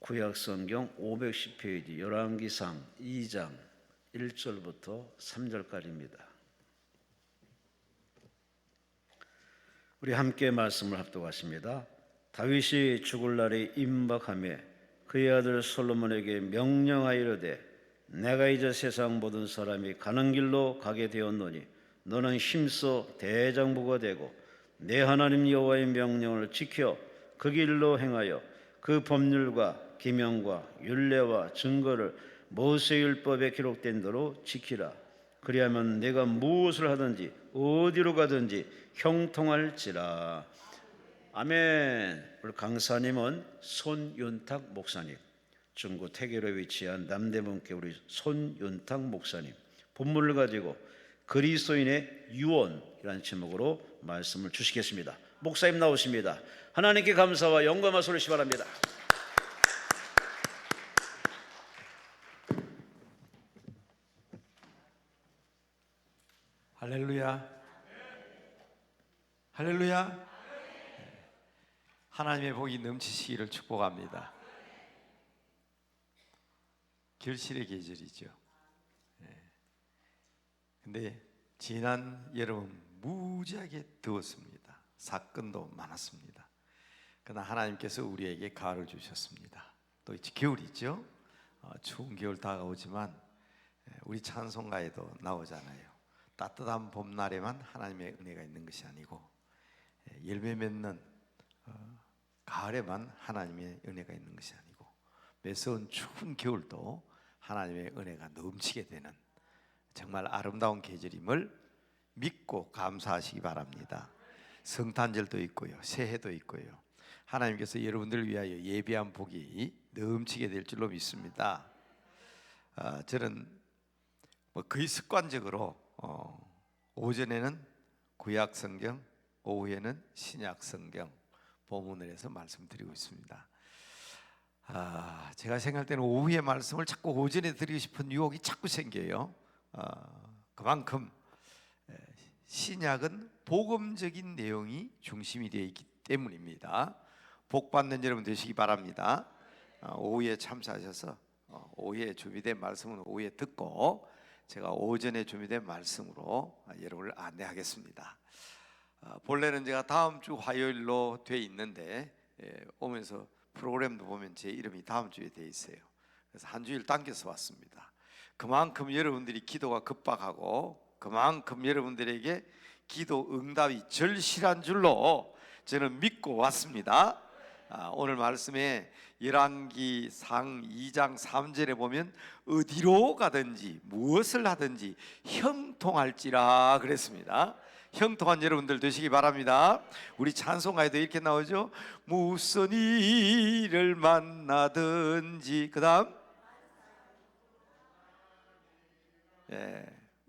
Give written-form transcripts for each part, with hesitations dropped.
구약성경 510페이지 열왕기상 2장 1절부터 3절까지입니다. 우리 함께 말씀을 합독하십니다. 다윗이 죽을 날이 임박하며 그의 아들 솔로몬에게 명령하여 이르되 내가 이제 세상 모든 사람이 가는 길로 가게 되었노니 너는 힘써 대장부가 되고 내 하나님 여호와의 명령을 지켜 그 길로 행하여 그 법률과 계명과 율례와 증거를 모세의 율법에 기록된 대로 지키라. 그리하면 내가 무엇을 하든지 어디로 가든지 형통할지라. 아멘. 우리 강사님은 손윤탁 목사님, 중구 태계로에 위치한 남대문교회 우리 손윤탁 목사님, 본문을 가지고 그리스도인의 유언이라는 제목으로 말씀을 주시겠습니다. 목사님 나오십니다. 하나님께 감사와 영광과 소리시 바랍니다. 할렐루야. 할렐루야. 하나님의 복이 넘치시기를 축복합니다. 결실의 계절이죠. 근데 지난 여름은 무지하게 더웠습니다. 사건도 많았습니다. 그러나 하나님께서 우리에게 가을을 주셨습니다. 또 이제 겨울이죠. 추운 겨울 다가오지만 우리 찬송가에도 나오잖아요. 따뜻한 봄날에만 하나님의 은혜가 있는 것이 아니고 열매 맺는 가을에만 하나님의 은혜가 있는 것이 아니고 매서운 추운 겨울도 하나님의 은혜가 넘치게 되는 정말 아름다운 계절임을 믿고 감사하시기 바랍니다. 성탄절도 있고요, 새해도 있고요. 하나님께서 여러분들을 위하여 예비한 복이 넘치게 될 줄로 믿습니다. 저는 거의 습관적으로 오전에는 구약성경, 오후에는 신약성경 본문을 해서 말씀드리고 있습니다. 제가 생각할 때는 오후의 말씀을 자꾸 오전에 드리고 싶은 유혹이 자꾸 생겨요. 그만큼 신약은 복음적인 내용이 중심이 되어 있기 때문입니다. 복 받는 여러분 되시기 바랍니다. 오후에 참석하셔서 오후에 준비된 말씀은 오후에 듣고 제가 오전에 준비된 말씀으로 여러분을 안내하겠습니다. 본래는 제가 다음 주 화요일로 돼 있는데 오면서 프로그램도 보면 제 이름이 다음 주에 돼 있어요. 그래서 한 주일 당겨서 왔습니다. 그만큼 여러분들이 기도가 급박하고 그만큼 여러분들에게 기도 응답이 절실한 줄로 저는 믿고 왔습니다. 오늘 말씀에 열왕기상 2장 3절에 보면 어디로 가든지 무엇을 하든지 형통할지라 그랬습니다. 형통한 여러분들 되시기 바랍니다. 우리 찬송가에도 이렇게 나오죠. 무슨 일을 만나든지 그 다음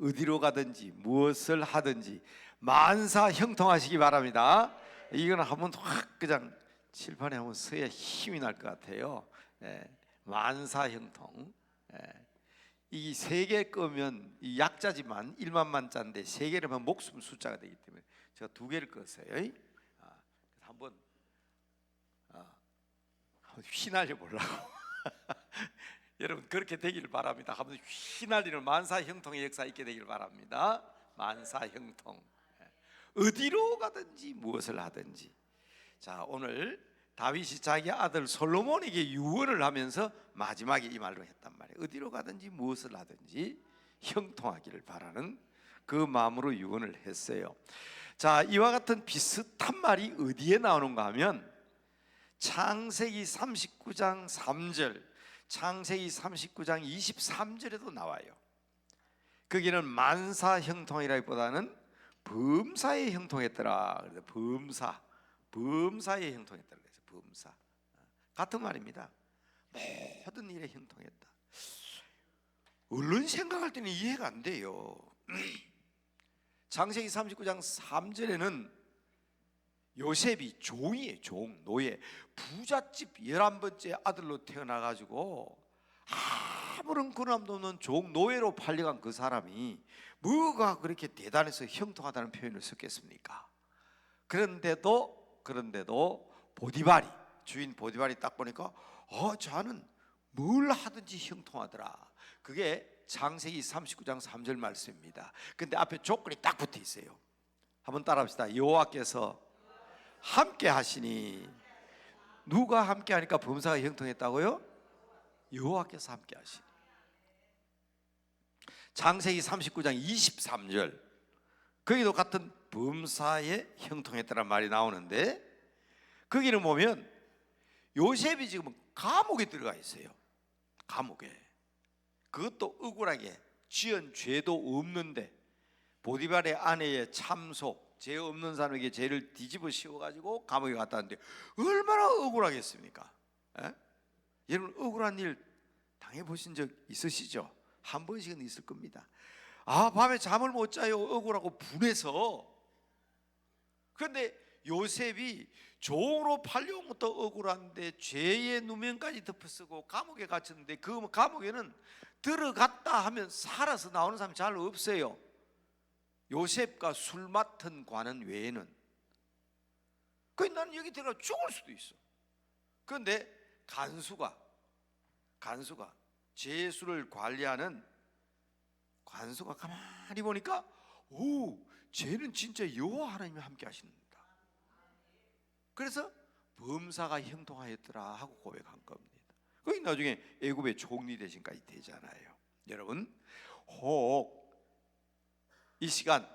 어디로 가든지 무엇을 하든지 만사 형통하시기 바랍니다. 이건 한번 확 그냥 칠판에 한번 써야 힘이 날 것 같아요. 만사 형통. 이 세 개 끄면 이 약자지만 1만 만자인데 세 개를 하면 목숨 숫자가 되기 때문에 제가 두 개를 껐어요. 한번 휘날려 보려고. 여러분 그렇게 되기를 바랍니다. 한번 휘날리는 만사 형통의 역사 있게 되기를 바랍니다. 만사 형통. 어디로 가든지 무엇을 하든지. 자, 오늘 다윗이 자기 아들 솔로몬에게 유언을 하면서 마지막에 이 말로 했단 말이에요. 어디로 가든지 무엇을 하든지 형통하기를 바라는 그 마음으로 유언을 했어요. 자, 이와 같은 비슷한 말이 어디에 나오는가 하면 창세기 39장 3절, 창세기 39장 23절에도 나와요. 거기는 만사 형통이라기보다는 범사에 형통했더라. 그래서 범사에 형통했더라. 그래서 범사 같은 말입니다. 모든 일에 형통했다. 얼른 생각할 때는 이해가 안 돼요. 창세기 39장 3절에는 요셉이 종이에요. 종, 노예, 부잣집 11번째 아들로 태어나가지고 아무런 근함도 없는 종, 노예로 팔려간 그 사람이 뭐가 그렇게 대단해서 형통하다는 표현을 썼겠습니까? 그런데도 보디발이 주인 보디발이 딱 보니까 저는 뭘 하든지 형통하더라. 그게 창세기 39장 3절 말씀입니다. 근데 앞에 조건이 딱 붙어 있어요. 한번 따라합시다. 여호와께서 함께 하시니. 누가 함께 하니까 범사가 형통했다고요? 여호와께서 함께 하시니. 창세기 39장 23절, 거기도 같은 범사에 형통했다는 말이 나오는데, 거기는 보면 요셉이 지금 감옥에 들어가 있어요. 감옥에. 그것도 억울하게 지은 죄도 없는데 보디발의 아내의 참소, 죄 없는 사람에게 죄를 뒤집어 씌워가지고 감옥에 갔다 왔는데 얼마나 억울하겠습니까? 에? 여러분 억울한 일 당해보신 적 있으시죠? 한 번씩은 있을 겁니다. 밤에 잠을 못 자요, 억울하고 분해서. 그런데 요셉이 종으로 팔려온 것도 억울한데 죄의 누명까지 덮어쓰고 감옥에 갇혔는데, 그 감옥에는 들어갔다 하면 살아서 나오는 사람이 잘 없어요. 요셉과 술 맡은 관원 외에는. 나는 여기 들어가 죽을 수도 있어. 그런데 간수가 죄수를 관리하는 관수가 가만히 보니까 쟤는 진짜 여호와 하나님이 함께 하신다. 그래서 범사가 형통하였더라 하고 고백한 겁니다. 그게 나중에 애굽의 총리 대신까지 되잖아요. 여러분, 혹 이 시간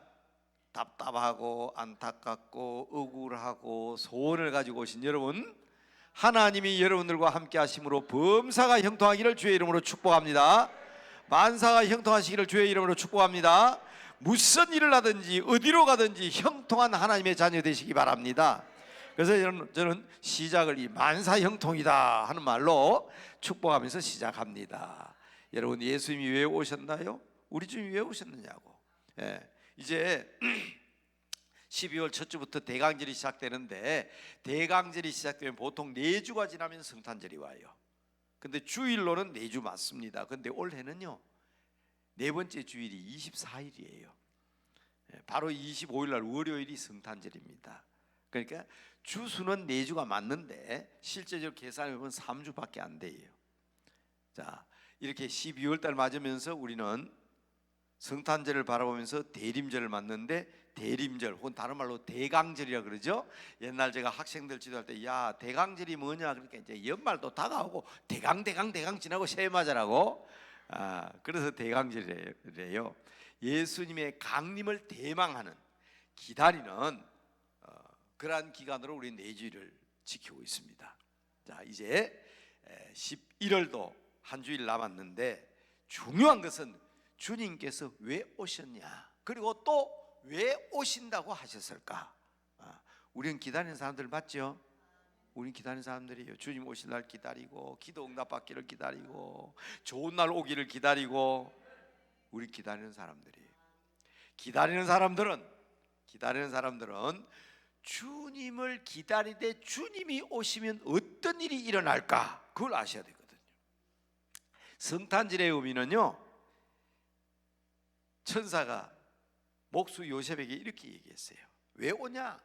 답답하고 안타깝고 억울하고 소원을 가지고 오신 여러분, 하나님이 여러분들과 함께 하심으로 범사가 형통하기를 주의 이름으로 축복합니다. 만사가 형통하시기를 주의 이름으로 축복합니다. 무슨 일을 하든지 어디로 가든지 형통한 하나님의 자녀 되시기 바랍니다. 그래서 저는 시작을 이 만사 형통이다 하는 말로 축복하면서 시작합니다. 여러분, 예수님이 왜 오셨나요? 우리 주님이 왜 오셨느냐고. 이제 12월 첫 주부터 대강절이 시작되는데, 대강절이 시작되면 보통 4주가 지나면 성탄절이 와요. 근데 주일로는 4주 맞습니다. 근데 올해는요, 4번째 주일이 24일이에요. 바로 25일 날 월요일이 성탄절입니다. 그러니까 주수는 4주가 맞는데 실제적으로 계산해보면 3주밖에 안 돼요. 자, 이렇게 12월 달 맞으면서 우리는 성탄절을 바라보면서 대림절을 맞는데, 대림절 혹은 다른 말로 대강절이라 그러죠. 옛날 제가 학생들 지도할 때 대강절이 뭐냐 그러니까 이제 연말도 다가오고 대강 지나고 새해 맞으라고. 그래서 대강절이래요. 예수님의 강림을 대망하는, 기다리는 그러한 기간으로 우리 4주일을 지키고 있습니다. 자, 이제 11월도 한 주일 남았는데, 중요한 것은 주님께서 왜 오셨냐, 그리고 또 왜 오신다고 하셨을까? 우리는 기다리는 사람들 맞죠? 우리는 기다리는 사람들이에요. 주님 오실 날 기다리고, 기도 응답 받기를 기다리고, 좋은 날 오기를 기다리고, 우리 기다리는 사람들이에요. 기다리는 사람들은 주님을 기다리되 주님이 오시면 어떤 일이 일어날까, 그걸 아셔야 되거든요. 성탄절의 의미는요, 천사가 목수 요셉에게 이렇게 얘기했어요. 왜 오냐?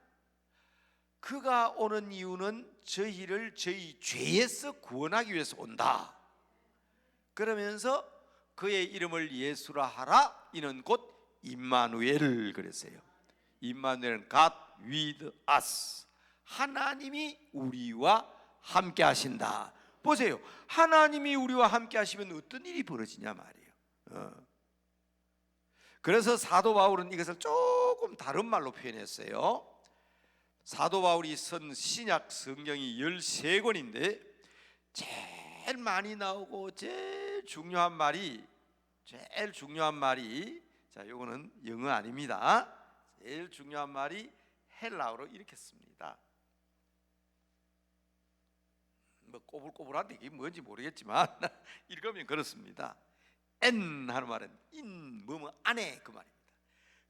그가 오는 이유는 저희를 저희 죄에서 구원하기 위해서 온다. 그러면서 그의 이름을 예수라 하라. 이는 곧 임마누엘 그랬어요. 임마누엘은 God with us. 하나님이 우리와 함께 하신다. 보세요. 하나님이 우리와 함께 하시면 어떤 일이 벌어지냐 말이에요. 그래서 사도 바울은 이것을 조금 다른 말로 표현했어요. 사도 바울이 쓴 신약 성경이 13권인데 제일 많이 나오고 제일 중요한 말이 자, 요거는 영어 아닙니다. 제일 중요한 말이 헬라어로 이렇게 씁니다. 뭐 꼬불꼬불한데 이게 뭔지 모르겠지만 읽으면 그렇습니다. 엔 하는 말은 인 뭐뭐 안에 그 말입니다.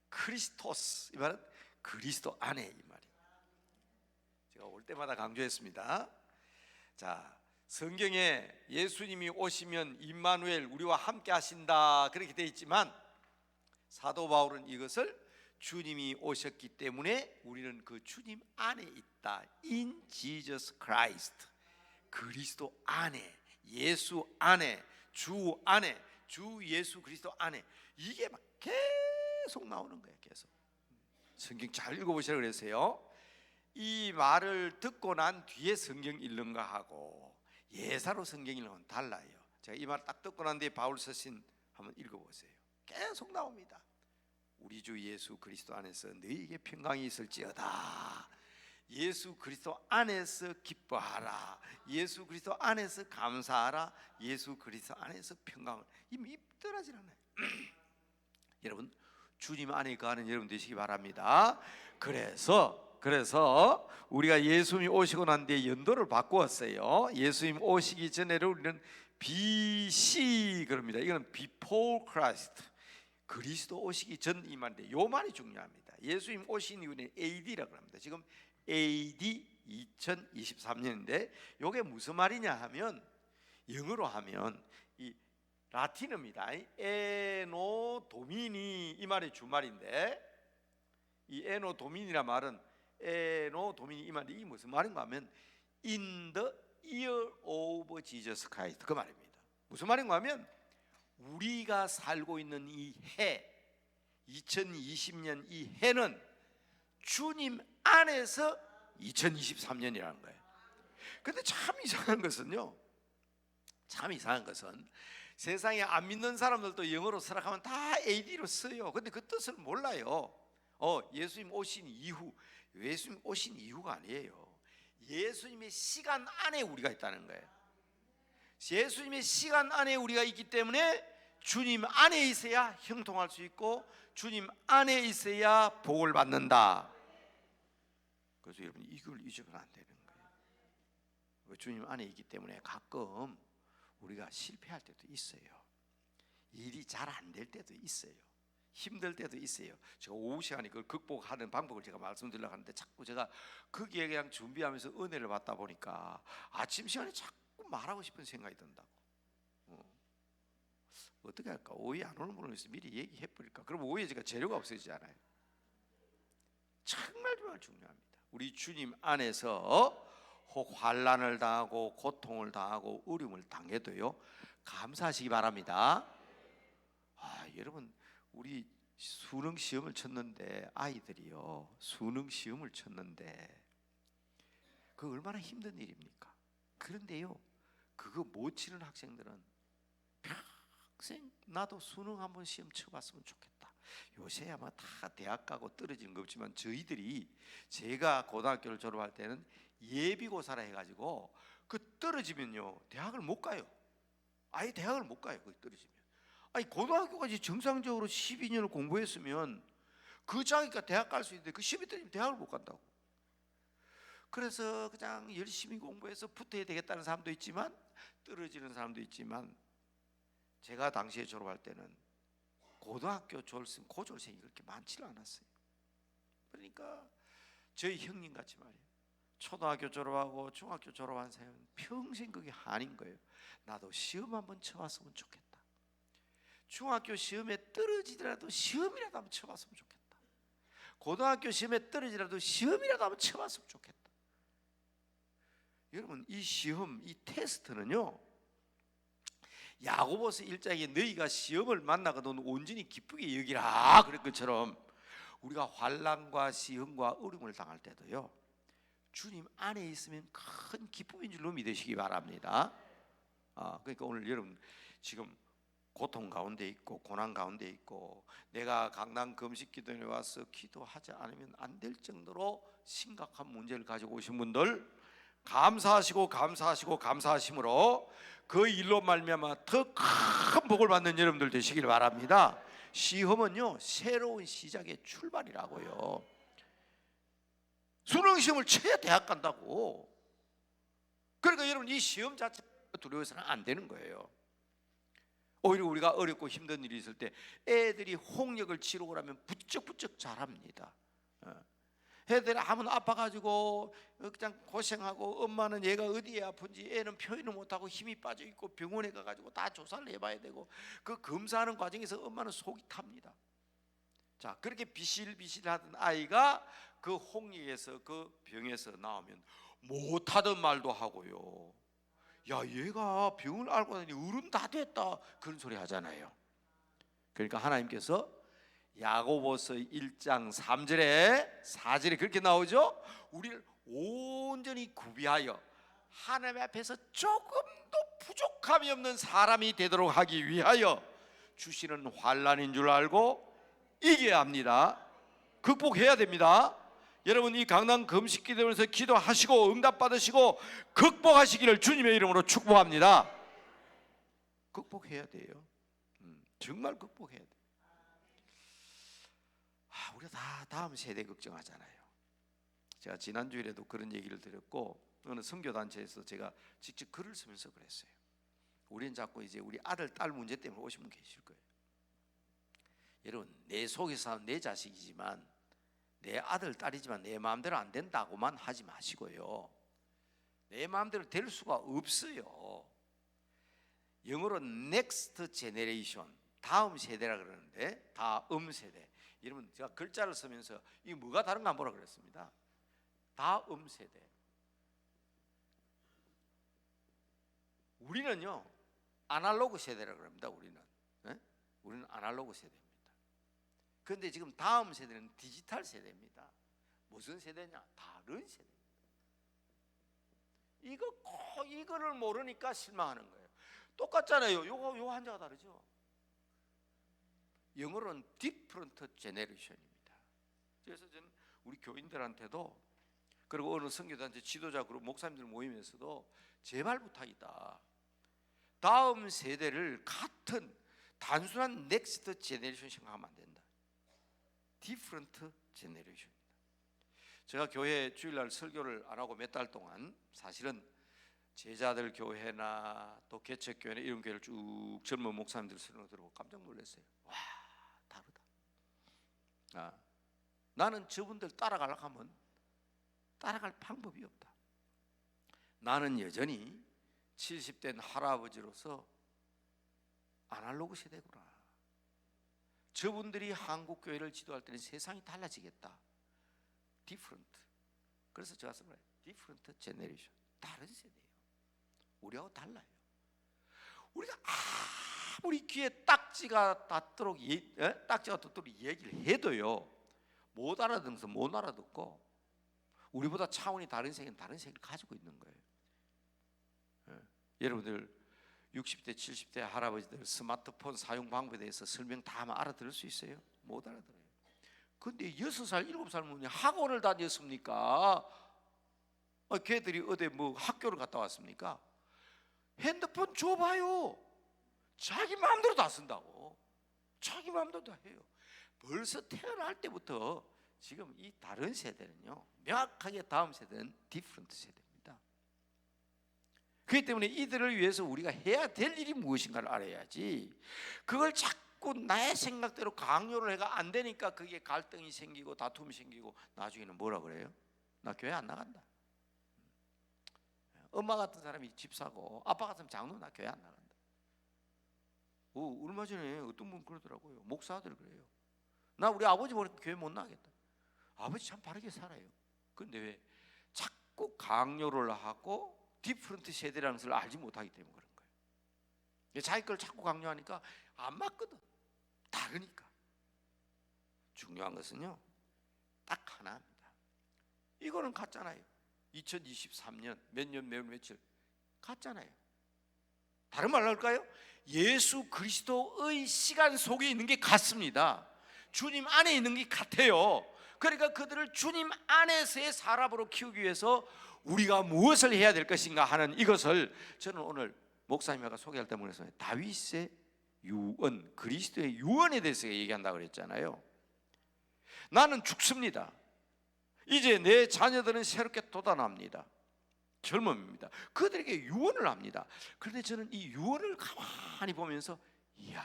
크리스토스 이 말은 그리스도 안에 이 말입니다. 제가 올 때마다 강조했습니다. 자, 성경에 예수님이 오시면 임마누엘 우리와 함께 하신다 그렇게 되어 있지만, 사도 바울은 이것을 주님이 오셨기 때문에 우리는 그 주님 안에 있다. In Jesus Christ. 그리스도 안에, 예수 안에, 주 안에, 주 예수 그리스도 안에. 이게 막 계속 나오는 거예요. 계속. 성경 잘 읽어보시라고 그랬어요. 이 말을 듣고 난 뒤에 성경 읽는 거하고 예사로 성경 읽는 건 달라요. 제가 이 말 딱 듣고 난 뒤에 바울 서신 한번 읽어보세요. 계속 나옵니다. 우리 주 예수 그리스도 안에서 너희에게 평강이 있을지어다. 예수 그리스도 안에서 기뻐하라. 예수 그리스도 안에서 감사하라. 예수 그리스도 안에서 평강을. 이미 떨어지지 않아요. 여러분, 주님 안에 거하는 여러분 되시기 바랍니다. 그래서 우리가 예수님이 오시고 난 뒤에 연도를 바꾸었어요. 예수님 오시기 전에를 우리는 BC 그럽니다. 이거는 Before Christ, 그리스도 오시기 전 이 말인데 이 말이 중요합니다. 예수님 오신 이후는 AD라고 합니다. 지금 AD 2023년인데 이게 무슨 말이냐 하면 영어로 하면 이 라틴어입니다. 에노 도미니 이 말이 주말인데 이 에노 도미니란 말은 에노 도미니 이 말이 무슨 말인가 하면 in the year of Jesus Christ 그 말입니다. 무슨 말인가 하면 우리가 살고 있는 이 해 2020년 이 해는 주님 안에서 2023년이라는 거예요. 근데 참 이상한 것은요, 세상에 안 믿는 사람들도 영어로 쓰라하면 다 AD로 써요. 근데 그 뜻을 몰라요. 예수님 오신 이후가 아니에요. 예수님의 시간 안에 우리가 있다는 거예요. 예수님의 시간 안에 우리가 있기 때문에 주님 안에 있어야 형통할 수 있고 주님 안에 있어야 복을 받는다. 그래서 여러분 이걸 잊으면 안 되는 거예요. 주님 안에 있기 때문에 가끔 우리가 실패할 때도 있어요. 일이 잘 안 될 때도 있어요. 힘들 때도 있어요. 제가 오후 시간에 그걸 극복하는 방법을 제가 말씀드리려고 하는데 자꾸 제가 거기에 그냥 준비하면서 은혜를 받다 보니까 아침 시간에 자꾸 말하고 싶은 생각이 든다고. 어떻게 할까? 오후에 안 오는 분을 위해서 미리 얘기해 버릴까? 그럼 오후에 제가 재료가 없어지잖아요. 정말 중요합니다. 우리 주님 안에서 혹 환난을 당하고 고통을 당하고 어려움을 당해도요 감사하시기 바랍니다. 여러분 우리 수능 시험을 쳤는데 아이들이요 수능 시험을 쳤는데 그 얼마나 힘든 일입니까? 그런데요 그거 못 치는 학생들은 평생 나도 수능 한번 시험 쳐봤으면 좋겠다. 요새 아마 다 대학 가고 떨어지는 거 없지만 제가 고등학교를 졸업할 때는 예비고사라 해가지고 그 떨어지면요 대학을 못 가요. 아예 대학을 못 가요. 그 떨어지면. 아니 고등학교까지 정상적으로 12년을 공부했으면 그 자기가 대학 갈 수 있는데 그 시험이 떨어지면 대학을 못 간다고. 그래서 그냥 열심히 공부해서 붙어야 되겠다는 사람도 있지만 떨어지는 사람도 있지만 제가 당시에 졸업할 때는 고등학교 졸업생 고졸생이 그렇게 많지는 않았어요. 그러니까 저희 형님 같이 말이에요. 초등학교 졸업하고 중학교 졸업한 사람은 평생 그게 한인 거예요. 나도 시험 한번 쳐봤으면 좋겠다. 중학교 시험에 떨어지더라도 시험이라도 한번 쳐봤으면 좋겠다. 고등학교 시험에 떨어지더라도 시험이라도 한번 쳐봤으면 좋겠다. 여러분 이 시험, 이 테스트는요 야고보서 1장에 너희가 시험을 만나거든 온전히 기쁘게 여기라 그럴 것처럼 우리가 환난과 시험과 어려움을 당할 때도요 주님 안에 있으면 큰 기쁨인 줄로 믿으시기 바랍니다. 그러니까 오늘 여러분 지금 고통 가운데 있고 고난 가운데 있고 내가 강단 금식기도에 와서 기도하지 않으면 안 될 정도로 심각한 문제를 가지고 오신 분들 감사하심으로 그 일로 말미암아 더 큰 복을 받는 여러분들 되시길 바랍니다. 시험은요 새로운 시작의 출발이라고요. 수능 시험을 쳐야 대학 간다고. 그러니까 여러분 이 시험 자체 두려워서는 안 되는 거예요. 오히려 우리가 어렵고 힘든 일이 있을 때 애들이 홍역을 치르고 나면 부쩍부쩍 잘합니다. 애들이 한번 아파가지고 그냥 고생하고 엄마는 얘가 어디에 아픈지 애는 표현을 못하고 힘이 빠져있고 병원에 가가지고 다 조사를 해봐야 되고 그 검사하는 과정에서 엄마는 속이 탑니다. 자, 그렇게 비실비실하던 아이가 그 홍역에서 그 병에서 나오면 못하던 말도 하고요. 야, 얘가 병을 앓고 나니 어른 다 됐다, 그런 소리 하잖아요. 그러니까 하나님께서 야고보서 1장 3절에 4절에 그렇게 나오죠. 우리를 온전히 구비하여 하나님 앞에서 조금도 부족함이 없는 사람이 되도록 하기 위하여 주시는 환난인 줄 알고 이겨야 합니다. 극복해야 됩니다. 여러분, 이 강단 금식기도에서 기도하시고 응답 받으시고 극복하시기를 주님의 이름으로 축복합니다. 극복해야 돼요. 정말 극복해야 돼요. 우리가 다 다음 세대 걱정하잖아요. 제가 지난주에도 그런 얘기를 드렸고, 어느 선교단체에서 제가 직접 글을 쓰면서 그랬어요. 우리는 자꾸 이제 우리 아들 딸 문제 때문에 오신 분 계실 거예요. 여러분, 내 속에서 사는 내 자식이지만, 내 아들 딸이지만 내 마음대로 안 된다고만 하지 마시고요. 내 마음대로 될 수가 없어요. 영어로 next generation, 다음 세대라 그러는데, 다음 세대. 여러분, 제가 글자를 쓰면서 이 뭐가 다른가 한번 보라 그랬습니다. 다음 세대. 우리는요 아날로그 세대라 그럽니다. 우리는 아날로그 세대입니다. 그런데 지금 다음 세대는 디지털 세대입니다. 무슨 세대냐? 다른 세대입니다. 이거를 모르니까 실망하는 거예요. 똑같잖아요. 요 한자가 다르죠. 영어로는 different generation입니다. 그래서 저는 우리 교인들한테도, 그리고 어느 선교단체 지도자 그룹 목사님들 모임에서도 제발 부탁이다. 다음 세대를 같은 단순한 넥스트 제네레이션 생각하면 안 된다. 디프런트 제네레이션입니다. 제가 교회 주일날 설교를 안 하고 몇 달 동안 사실은 제자들 교회나 또 개척교회나 이런 교회를 쭉 젊은 목사님들 설교 들어보고 깜짝 놀랐어요. 와, 다르다. 나는 저분들 따라가려고 하면 따라갈 방법이 없다. 나는 여전히 70된 할아버지로서 아날로그 세대구나. 저분들이 한국 교회를 지도할 때는 세상이 달라지겠다. 디프런트. 그래서 제가 쓴 거예요. 디프런트 제네레이션. 다른 세대예요. 우리하고 달라요. 우리가 아무리 귀에 딱지가 닿도록 얘기를 해도요 못 알아듣어서 못 알아듣고, 우리보다 차원이 다른 세계는 다른 세계를 가지고 있는 거예요. 여러분들 60대 70대 할아버지들 스마트폰 사용 방법에 대해서 설명 다 알아들을 수 있어요? 못 알아들어요. 근데 6살 7살 문이 학원을 다녔습니까? 걔들이 어디 뭐 학교를 갔다 왔습니까? 핸드폰 줘봐요. 자기 마음대로 다 쓴다고. 자기 마음대로 다 해요. 벌써 태어날 때부터 지금 이 다른 세대는요 명확하게 다음 세대는 디프런트 세대입니다. 그렇기 때문에 이들을 위해서 우리가 해야 될 일이 무엇인가를 알아야지, 그걸 자꾸 나의 생각대로 강요를 해가 안 되니까 그게 갈등이 생기고 다툼이 생기고 나중에는 뭐라 그래요? 나 교회 안 나간다. 엄마 같은 사람이 집 사고 아빠 같은 장로, 나 교회 안 나간다. 얼마 전에 어떤 분 그러더라고요. 목사들 그래요. 나 우리 아버지 보니까 교회 못 나가겠다. 아버지 참 바르게 살아요. 그런데 왜 자꾸 강요를 하고 디프런트 세대라는 것을 알지 못하기 때문에 그런 거예요. 자기 걸 자꾸 강요하니까 안 맞거든. 다르니까. 중요한 것은요 딱 하나입니다. 이거는 같잖아요. 2023년 몇 년 몇 며칠 같잖아요. 다른 말로 할까요? 예수 그리스도의 시간 속에 있는 게 같습니다. 주님 안에 있는 게 같아요. 그러니까 그들을 주님 안에서의 사람으로 키우기 위해서 우리가 무엇을 해야 될 것인가 하는 이것을 저는 오늘 목사님과 소개할 때 보면서 다윗의 유언, 그리스도의 유언에 대해서 얘기한다고 그랬잖아요. 나는 죽습니다. 이제 내 자녀들은 새롭게 돋아납니다. 젊음입니다. 그들에게 유언을 합니다. 그런데 저는 이 유언을 가만히 보면서 이야,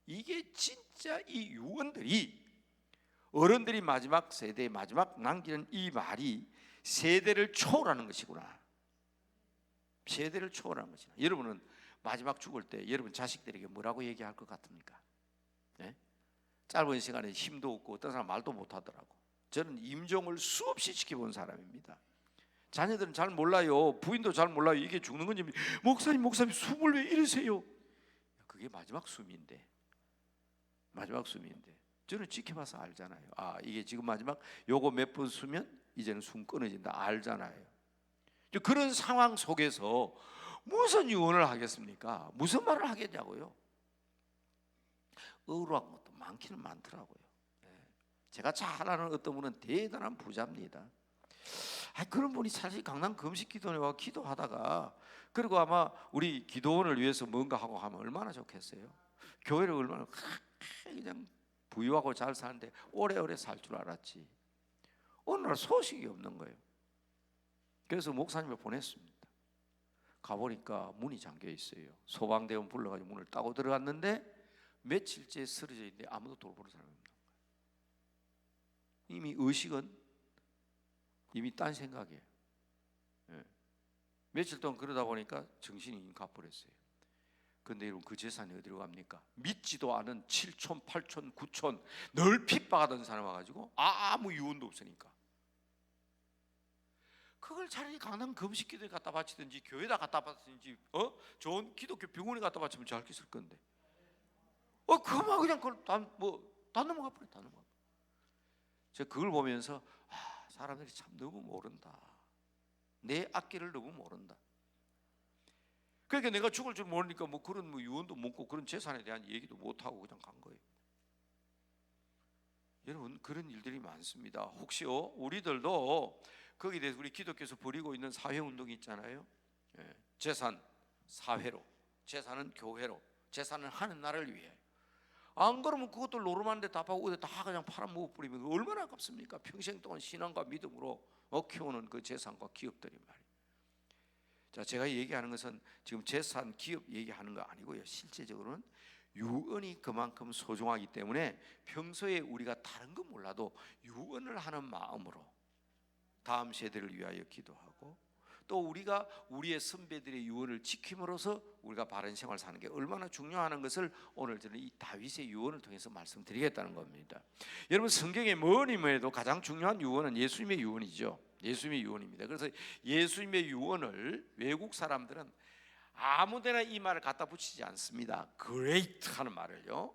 이게 진짜 이 유언들이 어른들이 마지막 세대에 마지막 남기는 이 말이 세대를 초월하는 것이구나. 세대를 초월하는 것이구나. 여러분은 마지막 죽을 때 여러분 자식들에게 뭐라고 얘기할 것 같습니까? 네? 짧은 시간에 힘도 없고 어떤 사람 말도 못하더라고. 저는 임종을 수없이 지켜본 사람입니다. 자녀들은 잘 몰라요. 부인도 잘 몰라요. 이게 죽는 건지. 목사님 숨을 왜 이러세요? 그게 마지막 숨인데, 마지막 숨인데 저는 지켜봐서 알잖아요. 아, 이게 지금 마지막 요거 몇 번 숨면 이제는 숨 끊어진다 알잖아요. 그런 상황 속에서 무슨 유언을 하겠습니까? 무슨 말을 하겠냐고요. 의로한 것도 많기는 많더라고요. 제가 잘 아는 어떤 분은 대단한 부자입니다. 그런 분이 사실 강남 금식기도원에 와 기도하다가, 그리고 아마 우리 기도원을 위해서 뭔가 하고 하면 얼마나 좋겠어요. 교회를 얼마나 그냥 부유하고 잘 사는데 오래오래 살 줄 알았지. 어느 날 소식이 없는 거예요. 그래서 목사님을 보냈습니다. 가보니까 문이 잠겨 있어요. 소방대원 불러가지고 문을 따고 들어갔는데 며칠째 쓰러져 있는데 아무도 돌보는 사람이 없는 거예요. 이미 의식은 이미 딴 생각이에요. 며칠 동안 그러다 보니까 정신이 가버렸어요. 근데 여러분, 그 재산이 어디로 갑니까? 믿지도 않은 7촌, 8촌, 9촌 늘 핍박하던 사람 와가지고 아무 유언도 없으니까 그걸 차라리 강남 금식기도에 갖다 바치든지 교회에다 갖다 바치든지 좋은 기독교 병원에 갖다 바치면 잘 있을 건데 그거만 그냥 그걸 다 넘어가 버려. 다 넘어가. 제가 그걸 보면서 사람들이 참 너무 모른다. 내 앞길을 너무 모른다. 그러니까 내가 죽을 줄 모르니까 그런 유언도 묻고 그런 재산에 대한 얘기도 못 하고 그냥 간 거예요. 여러분, 그런 일들이 많습니다. 혹시요, 우리들도 거기에 대해서 우리 기독교에서 벌이고 있는 사회운동이 있잖아요. 재산 사회로, 재산은 교회로, 재산은 하는 나라를 위해. 안 그러면 그것도 노름한데 다 파고 다 그냥 팔아먹어버리면 얼마나 아깝습니까? 평생 동안 신앙과 믿음으로 키우는 그 재산과 기업들이 말이에요. 자, 제가 얘기하는 것은 지금 재산, 기업 얘기하는 거 아니고요. 실제적으로는 유언이 그만큼 소중하기 때문에 평소에 우리가 다른 건 몰라도 유언을 하는 마음으로 다음 세대를 위하여 기도하고, 또 우리가 우리의 선배들의 유언을 지킴으로써 우리가 바른 생활을 사는 게 얼마나 중요한 것을 오늘 저는 이 다윗의 유언을 통해서 말씀드리겠다는 겁니다. 여러분, 성경에 뭐니 뭐해도 가장 중요한 유언은 예수님의 유언이죠. 예수님의 유언입니다. 그래서 예수님의 유언을 외국 사람들은 아무데나 이 말을 갖다 붙이지 않습니다. great 하는 말을요,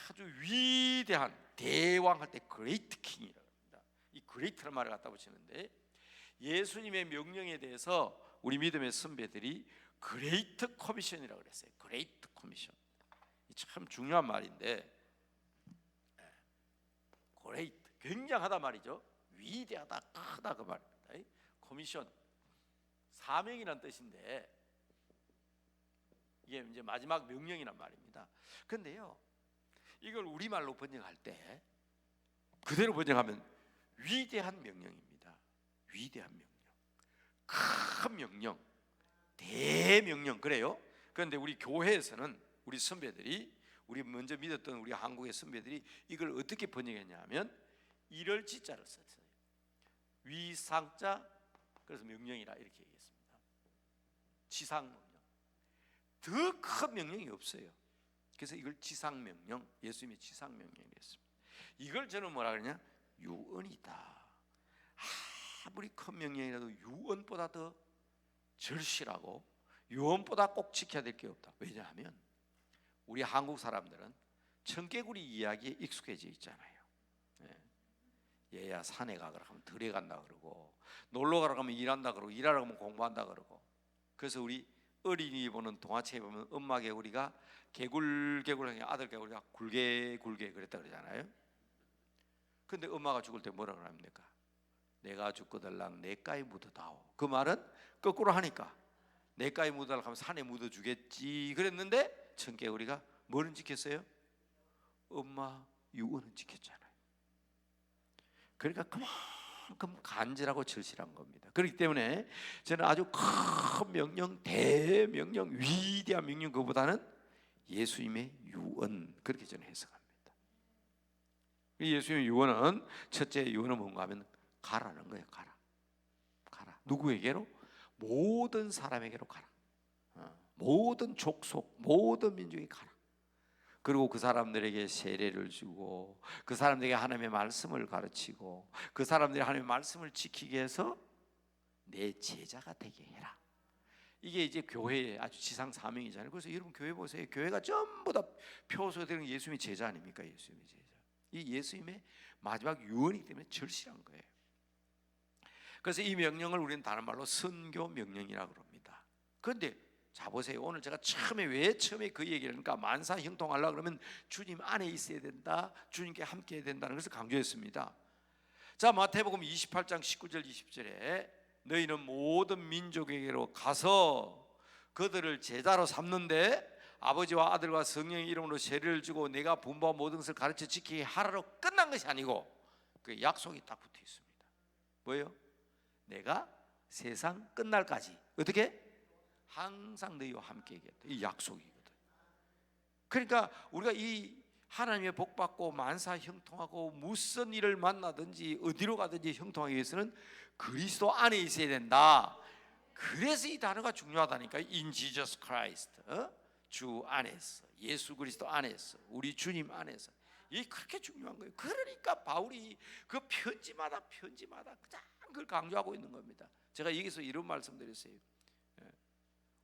아주 위대한 대왕 할 때 great king이라고 합니다. 이 great라는 말을 갖다 붙이는데, 예수님의 명령에 대해서 우리 믿음의 선배들이 great commission이라고 그랬어요. great commission. 참 중요한 말인데, great 굉장하다 말이죠. 위대하다, 크다 그 말입니다. 커미션, 사명이란 뜻인데 이게 이제 마지막 명령이란 말입니다. 그런데요, 이걸 우리말로 번역할 때 그대로 번역하면 위대한 명령입니다. 위대한 명령, 큰 명령, 대명령, 그래요. 그런데 우리 교회에서는 우리 선배들이, 우리 먼저 믿었던 우리 한국의 선배들이 이걸 어떻게 번역했냐면 이럴 지자를 썼어요. 위상자, 그래서 명령이라 이렇게 얘기했습니다. 지상명령. 더 큰 명령이 없어요. 그래서 이걸 지상명령, 예수님의 지상명령이라 했습니다. 이걸 저는 뭐라 그러냐, 유언이다. 아무리 큰 명령이라도 유언보다 더 절실하고 유언보다 꼭 지켜야 될 게 없다. 왜냐하면 우리 한국 사람들은 청개구리 이야기에 익숙해져 있잖아요. 얘야 산에 가거라 하면 들에 간다 그러고, 놀러 가라 하면 일한다 그러고, 일하러 가면 공부한다 그러고. 그래서 우리 어린이 보는 동화책에 보면 엄마 개구리가 개굴개굴하니 아들 개구리가 굴개 그랬다 그러잖아요. 근데 엄마가 죽을 때 뭐라 그럽니까? 내가 죽거들랑 내가에 묻어다오. 그 말은 거꾸로 하니까 내가에 묻어달라고 하면 산에 묻어주겠지 그랬는데, 청개구리가 뭐는 지켰어요? 엄마 유언은 지켰잖아요. 그러니까 그만큼 간절하고 절실한 겁니다. 그렇기 때문에 저는 아주 큰 명령, 대명령, 위대한 명령, 그보다는 예수님의 유언, 그렇게 저는 해석합니다. 예수님의 유언은, 첫째 유언은 뭔가 하면 가라는 거예요. 가라. 누구에게로? 모든 사람에게로 가라. 모든 족속, 모든 민족이 가라. 그리고 그 사람들에게 세례를 주고 그 사람들에게 하나님의 말씀을 가르치고 그 사람들이 하나님의 말씀을 지키게 해서 내 제자가 되게 해라. 이게 이제 교회의 아주 지상 사명이잖아요. 그래서 여러분 교회 보세요. 교회가 전부 다 표소되는 예수님의 제자 아닙니까? 예수님의 제자. 이 예수님의 마지막 유언이기 때문에 절실한 거예요. 그래서 이 명령을 우리는 다른 말로 선교 명령이라고 그럽니다. 그런데 자 보세요. 오늘 제가 처음에 그 얘기를 하니까 만사 형통하려고 그러면 주님 안에 있어야 된다, 주님께 함께 해야 된다는 것을 강조했습니다. 자, 마태복음 28장 19절 20절에 너희는 모든 민족에게로 가서 그들을 제자로 삼는데 아버지와 아들과 성령의 이름으로 세례를 주고 내가 분부한 모든 것을 가르쳐 지키게 하라로 끝난 것이 아니고 그 약속이 딱 붙어 있습니다. 뭐예요? 내가 세상 끝날까지 어떻게? 항상 너희와 함께 하겠다. 이 약속이거든. 그러니까 우리가 이 하나님의 복 받고 만사 형통하고 무슨 일을 만나든지 어디로 가든지 형통하기 위해서는 그리스도 안에 있어야 된다. 그래서 이 단어가 중요하다니까. In Jesus Christ, 주 안에서, 예수 그리스도 안에서, 우리 주님 안에서. 이게 그렇게 중요한 거예요. 그러니까 바울이 그 편지마다 가장 그걸 강조하고 있는 겁니다. 제가 여기서 이런 말씀드렸어요.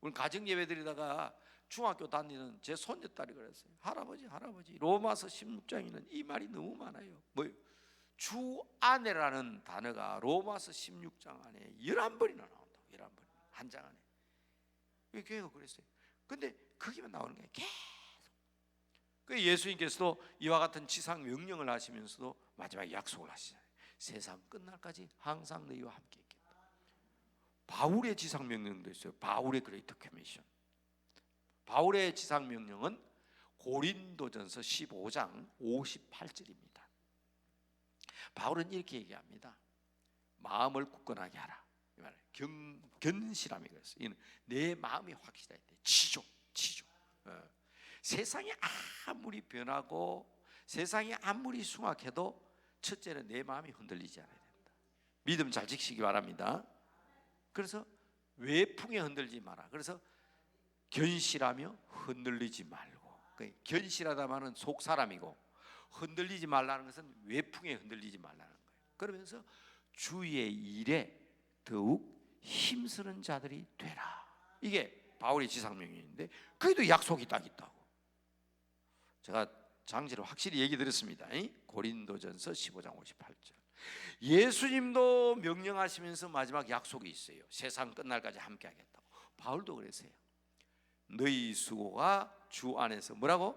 우리 가정 예배 드리다가 중학교 다니는 제 손녀딸이 그랬어요. 할아버지 로마서 16장에는 이 말이 너무 많아요. 뭐요? 주 안에라는 단어가 로마서 16장 안에 11번이나 나온다고. 11번 한 장 안에. 교회가 그랬어요. 근데 거기만 나오는 거예요. 계속. 그 예수님께서도 이와 같은 지상 명령을 하시면서도 마지막 약속을 하시잖아요. 세상 끝날까지 항상 너희와 함께 있겠다. 바울의 지상 명령도 있어요. 바울의 그레이트 커미션. 바울의 지상 명령은 고린도전서 15장 58절입니다. 바울은 이렇게 얘기합니다. 마음을 굳건하게 하라. 이 말은 견실함이 그랬어요. 이는 내 마음이 확실할 때 지조. 세상이 아무리 변하고 세상이 아무리 숭악해도 첫째는 내 마음이 흔들리지 않아야 된다. 믿음 잘 지키시기 바랍니다. 그래서 외풍에 흔들리지 마라. 그래서 견실하며 흔들리지 말고. 견실하다마는 속 사람이고 흔들리지 말라는 것은 외풍에 흔들리지 말라는 거예요. 그러면서 주의 일에 더욱 힘쓰는 자들이 되라. 이게 바울의 지상명령인데 거기도 약속이 딱 있다고. 제가 장지로 확실히 얘기 드렸습니다. 고린도전서 15장 58절. 예수님도 명령하시면서 마지막 약속이 있어요. 세상 끝날까지 함께 하겠다고. 바울도 그랬어요. 너희 수고가 주 안에서 뭐라고?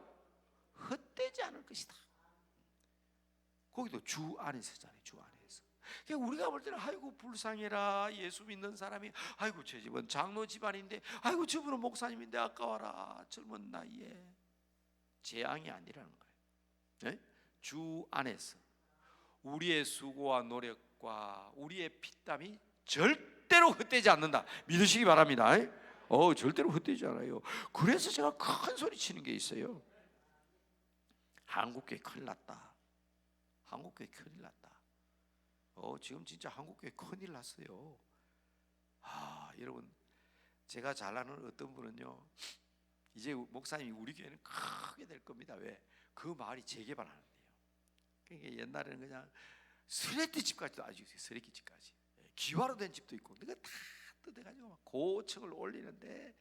헛되지 않을 것이다. 거기도 주 안에서잖아요. 주 안에서. 그러니까 우리가 볼 때는 아이고 불쌍해라. 예수 믿는 사람이 아이고 저 집은 장로 집안인데 아이고 저분은 목사님인데 아까워라. 젊은 나이에. 재앙이 아니라는 거예요. 네? 주 안에서 우리의 수고와 노력과 우리의 피땀이 절대로 헛되지 않는다. 믿으시기 바랍니다. 절대로 헛되지 않아요. 그래서 제가 큰 소리 치는 게 있어요. 한국교회 큰일 났다. 한국교회 큰일 났다. 지금 진짜 한국교회 큰일 났어요. 여러분, 제가 잘 아는 어떤 분은요, 이제 목사님이 우리 교회는 크게 될 겁니다. 왜? 그 마을이 재개발하는데요. 그러니까 옛날에는 그냥 쓰레기 집까지도 아주 있어요. 쓰레기 집까지. 기와로 된 집도 있고, 내가 다 뜯어가지고 막 고층을 올리는데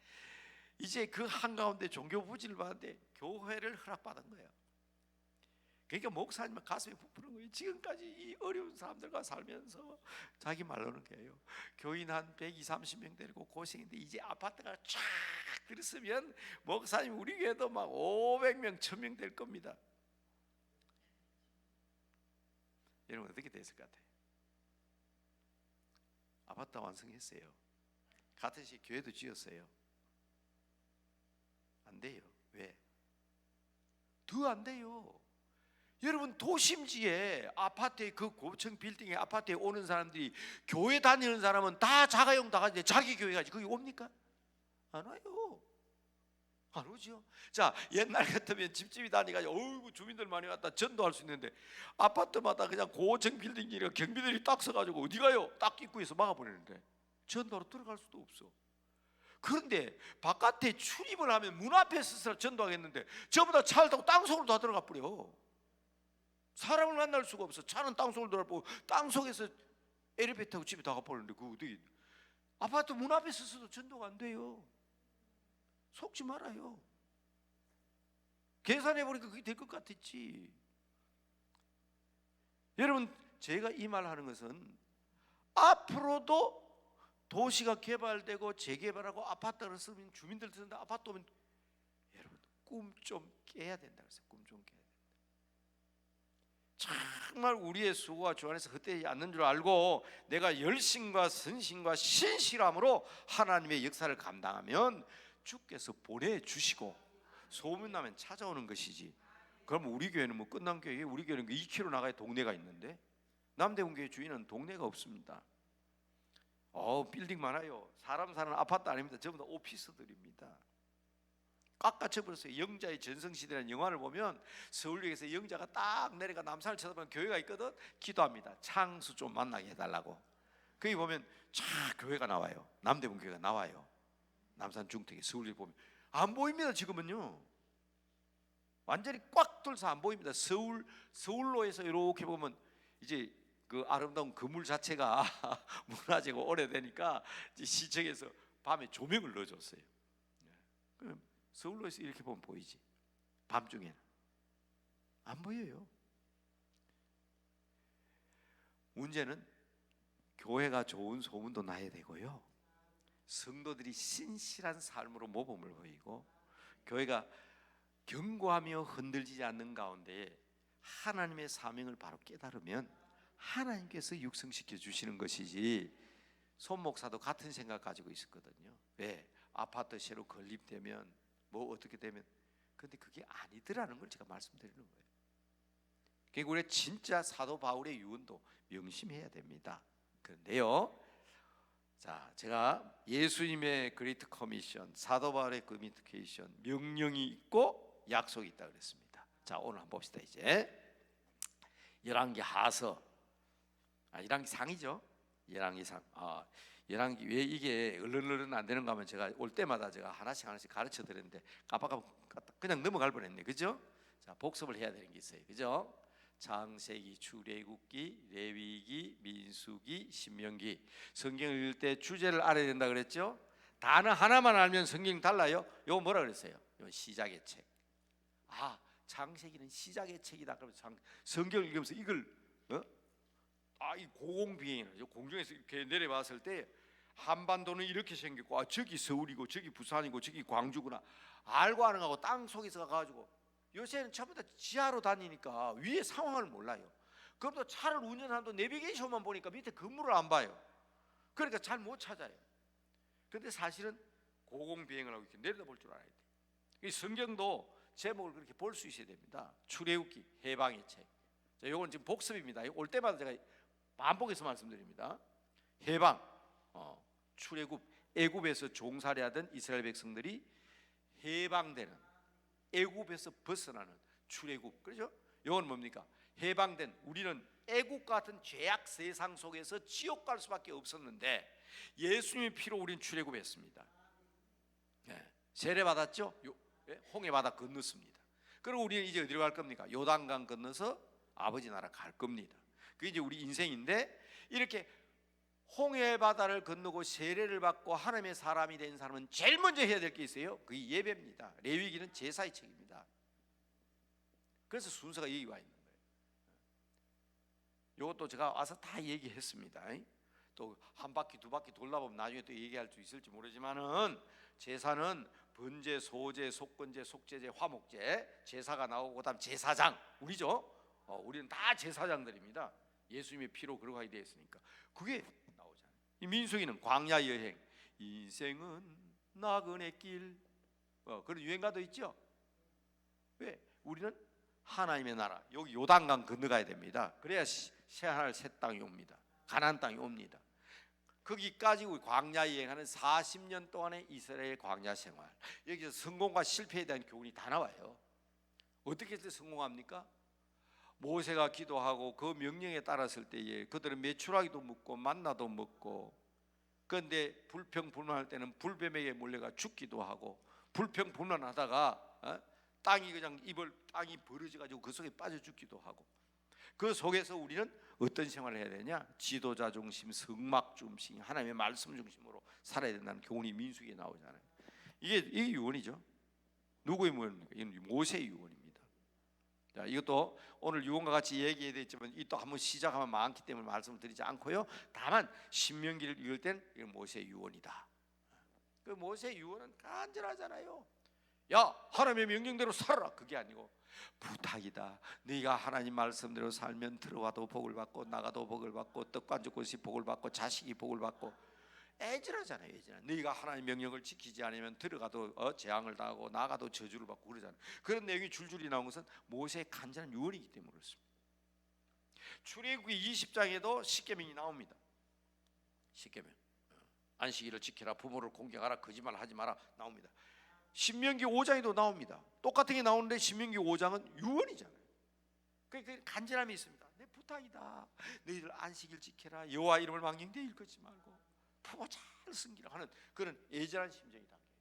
이제 그 한가운데 종교 부지를 받는데 교회를 허락받은 거예요. 그러니까 목사님은 가슴이 부푸는 거예요. 지금까지 이 어려운 사람들과 살면서 자기 말로는 거예요. 교인 한 120, 30명 데리고 고생인데 이제 아파트가 쫙 들었으면 목사님 우리 교회도 막 500명, 1000명 될 겁니다. 여러분 어떻게 됐을 것 같아요? 아파트 완성했어요. 같은 시 교회도 지었어요. 안 돼요. 왜? 더 안 돼요. 여러분 도심지에 아파트에 그 고층 빌딩에 아파트에 오는 사람들이 교회 다니는 사람은 다 자가용 다 가는데 자기 교회 가지 거기 옵니까? 안 와요. 안 오죠. 자, 옛날 같으면 집집이 다니가지고 어이구 주민들 많이 왔다 전도할 수 있는데 아파트마다 그냥 고층 빌딩이라 경비들이 딱 서가지고 어디 가요? 딱 입구에서 막아버리는데 전도하러 들어갈 수도 없어. 그런데 바깥에 출입을 하면 문 앞에 서서 전도하겠는데 저보다 차를 타고 땅속으로 다 들어가 버려. 사람을 만날 수가 없어. 차는 땅속으로 들어가고 땅속에서 엘리베이터 타고 집에 다 가버리는데 그 어떻게 아파트 문 앞에 서서도 전도가 안 돼요. 속지 말아요. 계산해보니까 그게 될 것 같았지. 여러분, 제가 이 말 하는 것은 앞으로도 도시가 개발되고 재개발하고 아파트를 쓰면 주민들 쓰는데 아파트 오면 여러분 꿈 좀 깨야 된다 그랬어요. 꿈 좀 깨야 된다. 정말 우리의 수고가 주 안에서 헛되지 않는 줄 알고 내가 열심과 선심과 신실함으로 하나님의 역사를 감당하면 주께서 보내주시고 소문나면 찾아오는 것이지. 그럼 우리 교회는 뭐 끝난 교회예요? 우리 교회는 2km 나가야 동네가 있는데 남대문 교회 주위는 동네가 없습니다. 빌딩 많아요. 사람 사는 아파트 아닙니다. 전부 다 오피스들입니다. 깎아쳐버렸어요. 영자의 전성시대라는 영화를 보면 서울역에서 영자가 딱 내려가 남산을 쳐다보면 교회가 있거든. 기도합니다. 창수 좀 만나게 해달라고. 거기 보면 쫙 교회가 나와요. 남대문 교회가 나와요. 남산 중턱에 서울역 보면 안 보입니다. 지금은요 완전히 꽉 뚫려서 안 보입니다. 서울로에서 이렇게 보면 이제 그 아름다운 건물 자체가 문화재고 오래되니까 이제 시청에서 밤에 조명을 넣어줬어요. 그럼 서울로에서 이렇게 보면 보이지. 밤중에는 안 보여요. 문제는 교회가 좋은 소문도 나야 되고요, 성도들이 신실한 삶으로 모범을 보이고 교회가 견고하며 흔들리지 않는 가운데 하나님의 사명을 바로 깨달으면 하나님께서 육성시켜 주시는 것이지. 손 목사도 같은 생각 가지고 있었거든요. 왜? 아파트 새로 건립되면 뭐 어떻게 되면, 그런데 그게 아니더라는 걸 제가 말씀드리는 거예요. 그러니까 우리 진짜 사도 바울의 유언도 명심해야 됩니다. 그런데요, 자, 제가 예수님의 그레이트 커미션, 사도 바울의 그레이트 커미션, 명령이 있고 약속이 있다 그랬습니다. 자, 오늘 한번 봅시다. 이제 열왕기 하서, 열왕기 상이죠. 열왕기 상. 열왕기 왜 이게 얼른 안 되는가 하면 제가 올 때마다 제가 하나씩 가르쳐 드렸는데 깜빡하면 그냥 넘어갈 뻔했네, 그죠? 자, 복습을 해야 되는 게 있어요, 그죠? 창세기, 출애굽기, 레위기, 민수기, 신명기. 성경을 읽을 때 주제를 알아야 된다 그랬죠? 단어 하나만 알면 성경 달라요. 이거 뭐라 그랬어요? 이거 시작의 책. 창세기는 시작의 책이다. 그러면 성경을 읽으면서 이걸 이 고공비행이라죠. 공중에서 이렇게 내려봤을 때 한반도는 이렇게 생겼고 저기 서울이고 저기 부산이고 저기 광주구나 알고 하는 거하고 땅 속에서 가가지고, 요새는 전부 다 지하로 다니니까 위에 상황을 몰라요. 그럼 또 차를 운전하도 내비게이션만 보니까 밑에 건물을 안 봐요. 그러니까 잘 못 찾아요. 그런데 사실은 고공비행을 하고 이렇게 내려다볼 줄 알아야 돼요. 이 성경도 제목을 그렇게 볼 수 있어야 됩니다. 출애굽기, 해방의 책. 자, 이건 지금 복습입니다. 올 때마다 제가 반복해서 말씀드립니다. 해방, 출애굽, 애굽에서 종살이하던 이스라엘 백성들이 해방되는, 애굽에서 벗어나는 출애굽. 그렇죠? 이건 뭡니까? 해방된, 우리는 애굽 같은 죄악 세상 속에서 지옥 갈 수밖에 없었는데 예수님의 피로 우리는 출애굽했습니다. 세례 받았죠? 홍해 바다 건넜습니다. 그리고 우리는 이제 어디로 갈 겁니까? 요단강 건너서 아버지 나라 갈 겁니다. 그게 이제 우리 인생인데, 이렇게 홍해 바다를 건너고 세례를 받고 하나님의 사람이 된 사람은 제일 먼저 해야 될 게 있어요. 그게 예배입니다. 레위기는 제사의 책입니다. 그래서 순서가 여기 와 있는 거예요. 이것도 제가 와서 다 얘기했습니다. 또 한 바퀴 두 바퀴 돌아보면 나중에 또 얘기할 수 있을지 모르지만은, 제사는 번제, 소제, 속건제, 속제제, 화목제, 제사가 나오고 그다음 제사장, 우리죠. 우리는 다 제사장들입니다. 예수님의 피로 그러하게 되어 있으니까 그게 나오잖아요. 이 민수기는 광야 여행, 인생은 나그네 길, 그런 유행가도 있죠. 왜? 우리는 하나님의 나라, 여기 요단강 건너가야 됩니다. 그래야 새하늘 새 땅이 옵니다. 가나안 땅이 옵니다. 거기까지 우리 광야 여행하는 40년 동안의 이스라엘 광야 생활, 여기서 성공과 실패에 대한 교훈이 다 나와요. 어떻게 해서 성공합니까? 모세가 기도하고 그 명령에 따랐을 때에 그들은 메추라기도 먹고 만나도 먹고 그런데 불평불만할 때는 불뱀에게 몰려가 죽기도 하고, 불평불만하다가 땅이 벌어져가지고 그 속에 빠져 죽기도 하고, 그 속에서 우리는 어떤 생활을 해야 되냐? 지도자 중심, 성막 중심, 하나님의 말씀 중심으로 살아야 된다는 교훈이 민수기에 나오잖아요. 이게 유언이죠. 누구의 유언입니까? 이건 모세의 유언입니다. 자, 이것도 오늘 유언과 같이 얘기해야 되지만 이 또 한번 시작하면 많기 때문에 말씀을 드리지 않고요. 다만 신명기를 읽을 땐 이건 모세의 유언이다. 그 모세의 유언은 간절하잖아요. 야, 하나님의 명령대로 살아라. 그게 아니고 부탁이다. 네가 하나님 말씀대로 살면 들어와도 복을 받고 나가도 복을 받고 떡관죽 것이 복을 받고 자식이 복을 받고 애절하잖아요. 애절. 네가 하나님 명령을 지키지 않으면 들어가도 재앙을 당하고 나가도 저주를 받고 그러잖아요. 그런 내용이 줄줄이 나온 것은 모세의 간절한 유언이기 때문에 그렇습니다. 출애굽기 20장에도 십계명이 나옵니다. 십계명. 안식일을 지키라, 부모를 공경하라, 거짓말하지 마라 나옵니다. 신명기 5장에도 나옵니다. 똑같은 게 나오는데 신명기 5장은 유언이잖아요. 그 간절함이 있습니다. 내 부탁이다. 너희들 안식일 지켜라. 여호와 이름을 망령되이 일컫지 말고 부모 잘 섬기라 하는 그런 애절한 심정이 담겨요.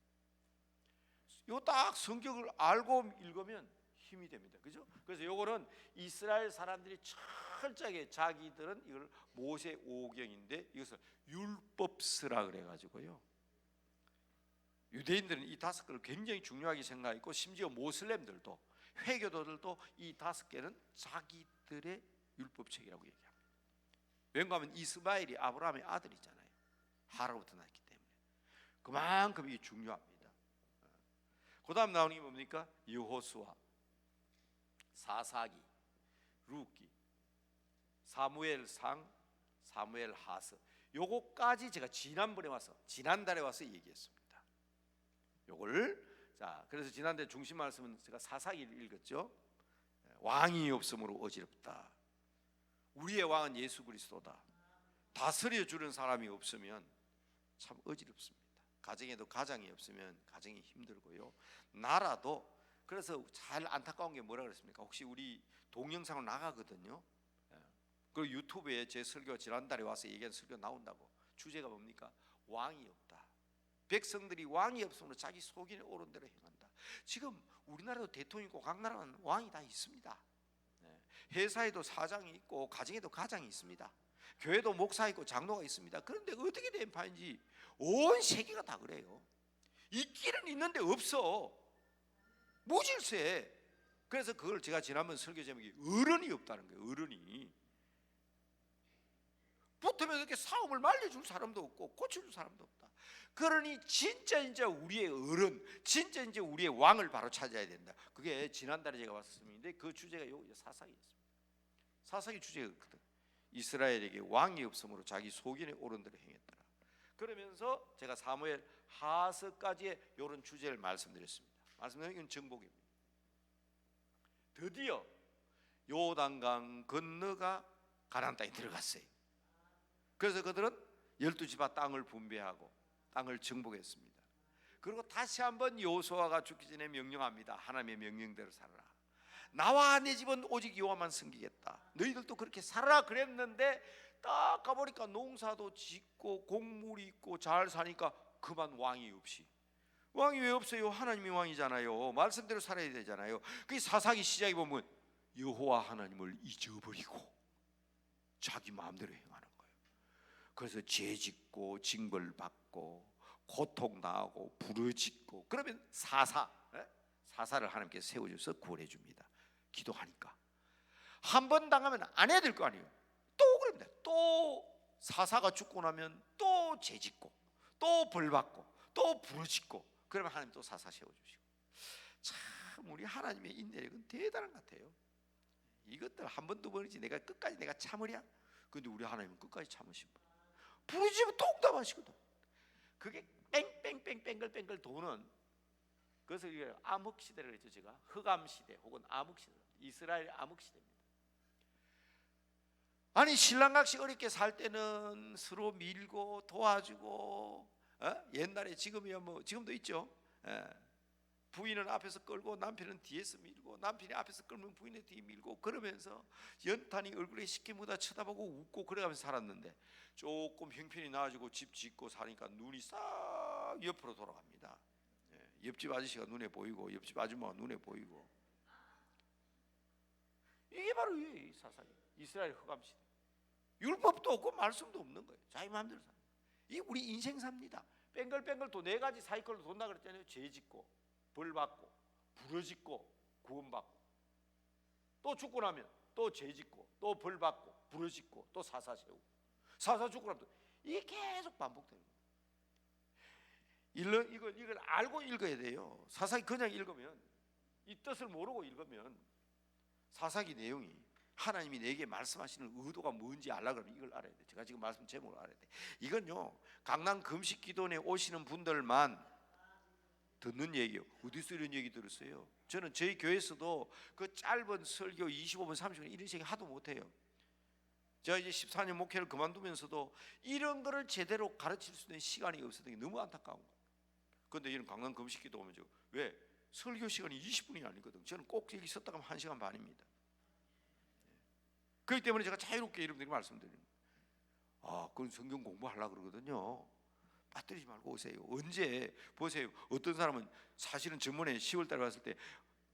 요 딱 성경을 알고 읽으면 힘이 됩니다. 그죠? 그래서 요거는 이스라엘 사람들이 철저하게 자기들은 이걸 모세 오경인데 이것을 율법서라 그래 가지고요. 유대인들은 이 5개를 굉장히 중요하게 생각했고, 심지어 모슬렘들도, 회교도들도 이 5개는 자기들의 율법책이라고 얘기합니다. 왜냐하면 이스마엘이 아브라함의 아들이잖아요. 하라부터 났기 때문에 그만큼 이게 중요합니다. 그 다음 나오는 게 뭡니까? 여호수아, 사사기, 룻기, 사무엘상, 사무엘하서. 요거까지 제가 지난달에 와서 얘기했습니다. 요걸 자, 그래서 지난달 중심 말씀은 제가 사사기를 읽었죠. 왕이 없으므로 어지럽다. 우리의 왕은 예수 그리스도다. 다스려 주는 사람이 없으면 참 어지럽습니다. 가정에도 가장이 없으면 가정이 힘들고요. 나라도 그래서 잘 안타까운 게 뭐라 그랬습니까? 혹시 우리 동영상으로 나가거든요. 그 유튜브에 제 설교 지난달에 와서 얘기한 설교 나온다고. 주제가 뭡니까? 왕이 없다. 백성들이 왕이 없으므로 자기 속이 오른 대로 행한다. 지금 우리나라도 대통령 있고 각 나라는 왕이 다 있습니다. 회사에도 사장이 있고 가정에도 가장이 있습니다. 교회도 목사 있고 장로가 있습니다. 그런데 어떻게 된 판인지 온 세계가 다 그래요. 있기는 있는데 없어. 무질서해. 그래서 그걸 제가 지난번 설교 제목이 어른이 없다는 거예요. 어른이 붙으면 이렇게 싸움을 말려줄 사람도 없고 고쳐줄 사람도 없다. 그러니 진짜 우리의 어른, 진짜 우리의 왕을 바로 찾아야 된다. 그게 지난달에 제가 왔었는데 그 주제가 사사기였습니다. 사사기 주제가 그렇거든. 이스라엘에게 왕이 없으므로 자기 소견에 오른 대로 행했더라. 그러면서 제가 사무엘 하서까지의 이런 주제를 말씀드렸습니다. 말씀드린 건 정복입니다. 드디어 요단강 건너가 가나안 땅에 들어갔어요. 그래서 그들은 12지파 땅을 분배하고 땅을 정복했습니다. 그리고 다시 한번 여호수아가 죽기 전에 명령합니다. 하나님의 명령대로 살아라. 나와 내 집은 오직 여호와만 섬기겠다. 너희들도 그렇게 살아라 그랬는데 딱 가보니까 농사도 짓고 곡물이 있고 잘 사니까 그만 왕이 없이. 왕이 왜 없어요? 하나님이 왕이잖아요. 말씀대로 살아야 되잖아요. 그 사사기 시작에 보면 여호와 하나님을 잊어버리고 자기 마음대로 행하는 거예요. 그래서 죄짓고 징벌받고 고통당하고 부르짖고 그러면 사사를 하나님께서 세워줘서 구원해 줍니다. 기도하니까 한 번 당하면 안 해야 될 거 아니에요. 또 그럽니다. 또 사사가 죽고 나면 또 죄짓고 또 벌받고 또 부르짖고 그러면 하나님 또 사사 세워주시고. 참 우리 하나님의 인내력은 대단한 것 같아요. 이것들 한 번 두 번이지 내가 끝까지 내가 참으랴? 근데 우리 하나님은 끝까지 참으신 분. 부르짖으면 또 응답하시거든. 그게 뺑뺑뺑뺑글 도는. 그래서 이게 암흑시대를 했죠. 제가 흑암시대 혹은 암흑시대, 이스라엘 암흑시대입니다. 아니 신랑각시 어렵게 살 때는 서로 밀고 도와주고 옛날에 지금이야 뭐 지금도 있죠. 부인은 앞에서 끌고 남편은 뒤에서 밀고, 남편이 앞에서 끌면 부인의 뒤에 밀고, 그러면서 연탄이 얼굴에 쉽게 묻어 쳐다보고 웃고 그래가면서 살았는데, 조금 형편이 나아지고 집 짓고 사니까 눈이 싹 옆으로 돌아갑니다. 옆집 아저씨가 눈에 보이고 옆집 아줌마가 눈에 보이고. 이게 바로 이 사상이 이스라엘 흑암 시대. 율법도 없고 말씀도 없는 거예요. 자기 마음대로 사는. 이 우리 인생 삽니다. 뺑글뺑글 또 네 가지 사이클로 돈다 그랬잖아요. 죄 짓고 벌 받고 부러짓고 구원받고, 또 죽고 나면 또 죄 짓고 또 벌 받고 부러짓고 또 사사 세우고, 사사 죽고 나면 또 이게 계속 반복되는 거예요. 이걸 알고 읽어야 돼요. 사사기 그냥 읽으면, 이 뜻을 모르고 읽으면 사사기 내용이 하나님이 내게 말씀하시는 의도가 뭔지 알라 그러면 이걸 알아야 돼. 제가 지금 말씀 제목을 알아야 돼. 이건요, 강남 금식 기도원에 오시는 분들만 듣는 얘기예요. 어디서 이런 얘기 들었어요? 저는 저희 교회에서도 그 짧은 설교 25분 30분 이런 식이 하도 못해요. 제가 이제 14년 목회를 그만두면서도 이런 거를 제대로 가르칠 수 있는 시간이 없었던 게 너무 안타까운 거예요. 그런데 이런 강남 금식 기도 오면 왜? 설교 시간이 20분이 아니거든. 저는 꼭 여기 있었다 가면 1시간 반입니다. 그렇기 때문에 제가 자유롭게 여러분들에게 말씀드립니다. 그건 성경 공부하려고 그러거든요. 빠뜨리지 말고 오세요. 언제 보세요. 어떤 사람은 사실은 전번에 10월 달에 왔을 때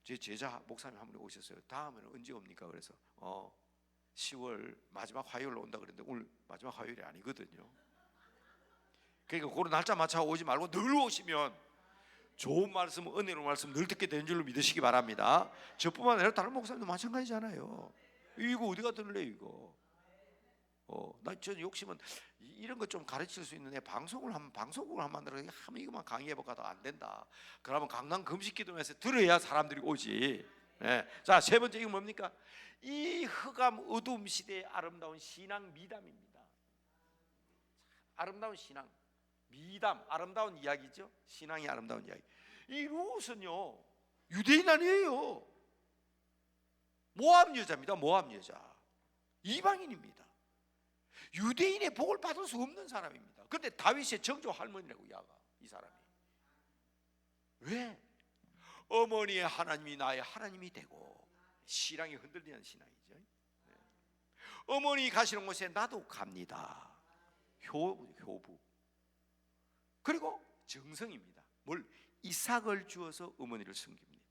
제 제자 목사님 한 분이 오셨어요. 다음에는 언제 옵니까? 그래서 10월 마지막 화요일로 온다 그랬는데 오늘 마지막 화요일이 아니거든요. 그러니까 그런 날짜 맞춰 오지 말고 늘 오시면 좋은 말씀, 은혜로운 말씀 늘 듣게 되는 줄로 믿으시기 바랍니다. 저뿐만 아니라 다른 목사님도 마찬가지잖아요. 이거 어디가 들을래 이거? 저 욕심은 이런 것 좀 가르칠 수 있는 방송국을 한번 만들어 하면 이것만 강의해볼까 하다 안 된다. 그러면 강남 금식기도에서 들어야 사람들이 오지. 자, 세 번째 이거 뭡니까? 이 흑암 어두움 시대의 아름다운 신앙 미담입니다. 아름다운 신앙 미담, 아름다운 이야기죠. 신앙이 아름다운 이야기. 이 룻은요 유대인 아니에요. 모압 여자입니다. 모압 여자, 이방인입니다. 유대인의 복을 받을 수 없는 사람입니다. 그런데 다윗의 정조 할머니라고 야가 이 사람이. 왜? 어머니의 하나님이 나의 하나님이 되고, 신앙이 흔들리는 신앙이죠. 어머니 가시는 곳에 나도 갑니다. 효부. 그리고 정성입니다. 뭘? 이삭을 주어서 어머니를 섬깁니다.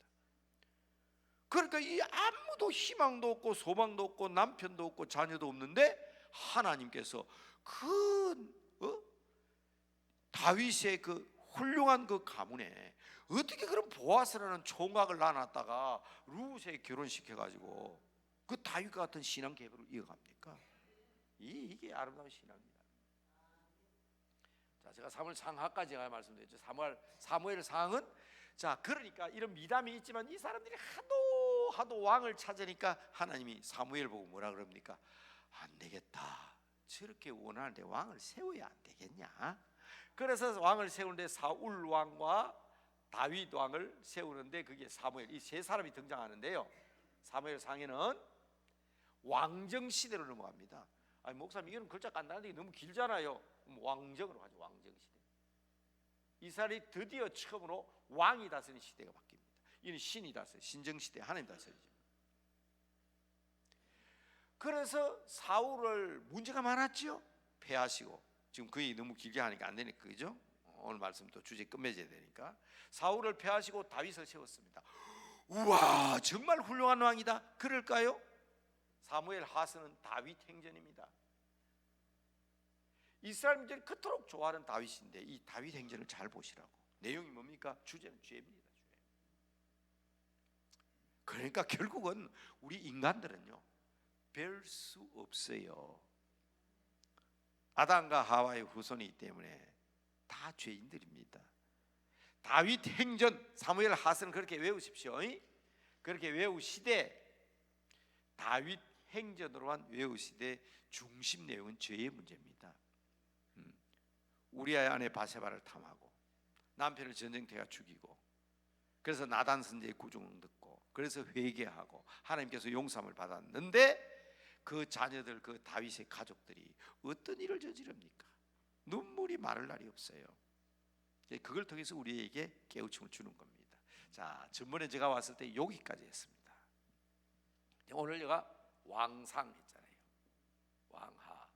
그러니까 이 아무도 희망도 없고 소망도 없고 남편도 없고 자녀도 없는데 하나님께서 다윗의 그 훌륭한 그 가문에 어떻게 그런 보아스라는 총각을 낳아놨다가 룻에 결혼시켜가지고 그 다윗과 같은 신앙 계보를 이어갑니까? 이게 아름다운 신앙입니다. 자, 제가 사무엘 상하까지 말씀드렸죠. 사무엘 상은, 자, 그러니까 이런 미담이 있지만 이 사람들이 하도 왕을 찾으니까 하나님이 사무엘 보고 뭐라 그럽니까? 안 되겠다. 저렇게 원하는데 왕을 세워야 안 되겠냐? 그래서 왕을 세우는데 사울 왕과 다윗 왕을 세우는데 그게 사무엘, 이 세 사람이 등장하는데요. 사무엘 상에는 왕정 시대로 넘어갑니다. 아니 목사님 이거는 글자 간단한데 너무 길잖아요. 왕정으로 가죠. 왕정 시대. 이스라엘이 드디어 처음으로 왕이 다스리는 시대가 바뀝니다. 이는 신이 다스려, 신정 시대, 하나님 다스리죠. 그래서 사울을 문제가 많았죠. 패하시고, 지금 그 얘기 너무 길게 하니까 안 되니까, 그죠? 오늘 말씀 또 주제 끝맺어야 되니까. 사울을 패하시고 다윗을 세웠습니다. 우와, 정말 훌륭한 왕이다. 그럴까요? 사무엘 하서는 다윗 행전입니다. 이스라엘인들이 그토록 좋아하는 다윗인데 이 다윗 행전을 잘 보시라고. 내용이 뭡니까? 주제는 죄입니다. 죄. 그러니까 결국은 우리 인간들은요 별 수 없어요. 아담과 하와의 후손이기 때문에 다 죄인들입니다. 다윗 행전, 사무엘 하서는 그렇게 외우십시오. 그렇게 외우시되 다윗 행전으로만 외우시되 중심 내용은 죄의 문제입니다. 우리아의 아내 바세바를 탐하고 남편을 전쟁터가 죽이고, 그래서 나단 선지의 구중을 듣고, 그래서 회개하고 하나님께서 용서함을 받았는데 그 자녀들, 그 다윗의 가족들이 어떤 일을 저지릅니까? 눈물이 마를 날이 없어요. 그걸 통해서 우리에게 깨우침을 주는 겁니다. 자, 전번에 제가 왔을 때 여기까지 했습니다. 오늘 제가 왕상 했잖아요. 왕하,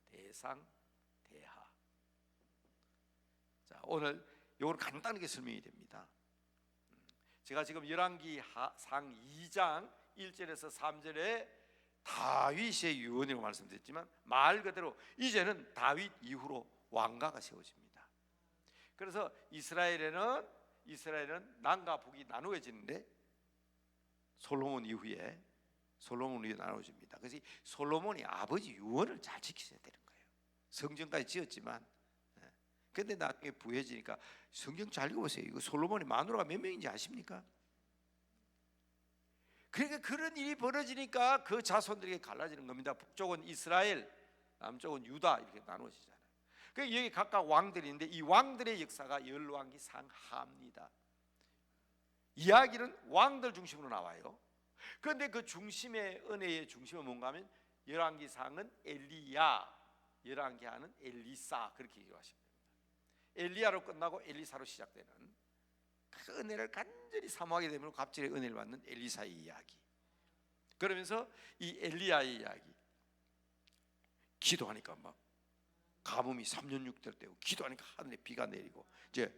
대상, 대하. 자, 오늘 이걸 간단하게 설명이 됩니다. 제가 지금 열왕기상 2장 1절에서 3절에 다윗의 유언이라고 말씀드렸지만 말 그대로 이제는 다윗 이후로 왕가가 세워집니다. 그래서 이스라엘은 남과 북이 나누어지는데 솔로몬 이후에 나눠집니다. 그래서 솔로몬이 아버지 유언을 잘 지키셔야 되는 거예요. 성전까지 지었지만, 근데 나중에 부해지니까 성경 잘 읽어보세요. 이거 솔로몬의 마누라가 몇 명인지 아십니까? 그러니까 그런 일이 벌어지니까 그 자손들에게 갈라지는 겁니다. 북쪽은 이스라엘, 남쪽은 유다 이렇게 나누어지잖아요. 그 여기 각각 왕들이 있는데 이 왕들의 역사가 열왕기상 하입니다. 이야기는 왕들 중심으로 나와요. 그런데 그 중심의 은혜의 중심은 뭔가 하면 열왕기상은 엘리야, 열왕기하는 엘리사 그렇게 얘기하십니다. 엘리야로 끝나고 엘리사로 시작되는 그 은혜를 간절히 사모하게 되면 갑자기 은혜를 받는 엘리사의 이야기. 그러면서 이 엘리야의 이야기, 기도하니까 막 가뭄이 3년 6개월 되고 기도하니까 하늘에 비가 내리고 이제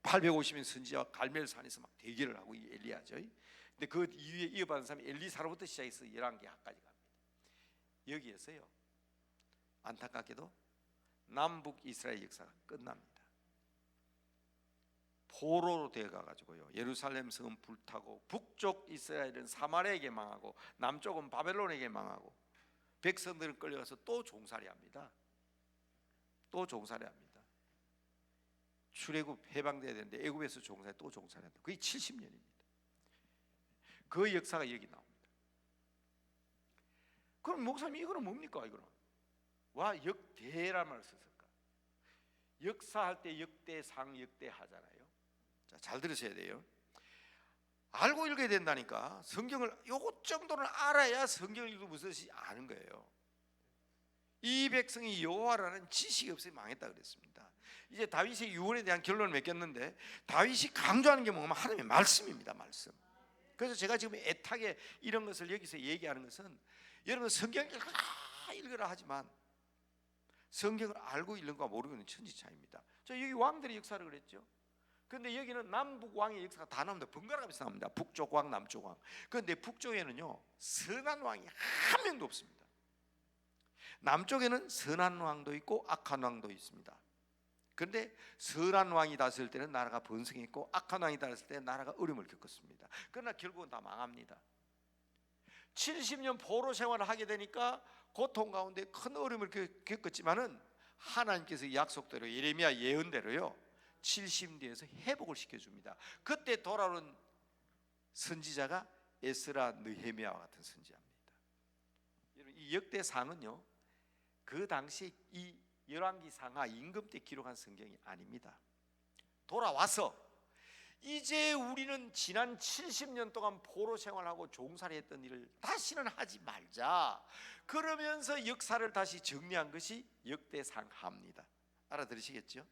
850인 선지자와 갈멜산에서 막 대결을 하고 이 엘리야죠. 근데 그 이후에 이어받은 사람이 엘리사로부터 시작해서 열왕기하까지 갑니다. 여기에서요 안타깝게도 남북 이스라엘 역사가 끝납니다. 포로로 되어가지고요 예루살렘 성은 불타고 북쪽 이스라엘은 사마리아에게 망하고 남쪽은 바벨론에게 망하고 백성들은 끌려가서 또 종살이합니다. 또 종살이합니다. 출애굽 해방돼야 되는데 애굽에서 종살이 또 종살이한다. 그게 70년입니다. 그 역사가 여기 나옵니다. 그럼 목사님 이거는 뭡니까? 이거는 와 역대라는 말을 썼을까? 역사할 때 역대상 역대하잖아요. 자, 잘 들으셔야 돼요. 알고 읽어야 된다니까. 성경을 요것 정도는 알아야 성경을 읽고 무슨 뜻인지 아는 거예요. 이 백성이 여호와라는 지식이 없이 망했다 그랬습니다. 이제 다윗의 유언에 대한 결론을 맺겠는데 다윗이 강조하는 게 뭐냐면 하나님의 말씀입니다. 말씀. 그래서 제가 지금 애타게 이런 것을 여기서 얘기하는 것은 여러분 성경 읽으라 하지만 성경을 알고 읽는 것과 모르는 천지 차이입니다. 저 여기 왕들의 역사를 그랬죠. 그런데 여기는 남북 왕의 역사가 다 나옵니다. 번갈아 가면서 나옵니다. 북쪽 왕, 남쪽 왕. 그런데 북쪽에는요 선한 왕이 한 명도 없습니다. 남쪽에는 선한 왕도 있고 악한 왕도 있습니다. 그런데 선한 왕이 다스릴 때는 나라가 번성했고 악한 왕이 다스릴 때는 나라가 어려움을 겪었습니다. 그러나 결국은 다 망합니다. 70년 포로 생활을 하게 되니까 고통 가운데 큰 어려움을 겪었지만은 하나님께서 약속대로 예레미야 예언대로요 70년 뒤에서 회복을 시켜줍니다. 그때 돌아오는 선지자가 에스라, 느헤미야와 같은 선지자입니다. 이 역대상은요 그 당시 이 열왕기상하 임금 때 기록한 성경이 아닙니다. 돌아와서 이제 우리는 지난 70년 동안 포로 생활하고 종살이했던 일을 다시는 하지 말자 그러면서 역사를 다시 정리한 것이 역대상하입니다. 알아들으시겠죠?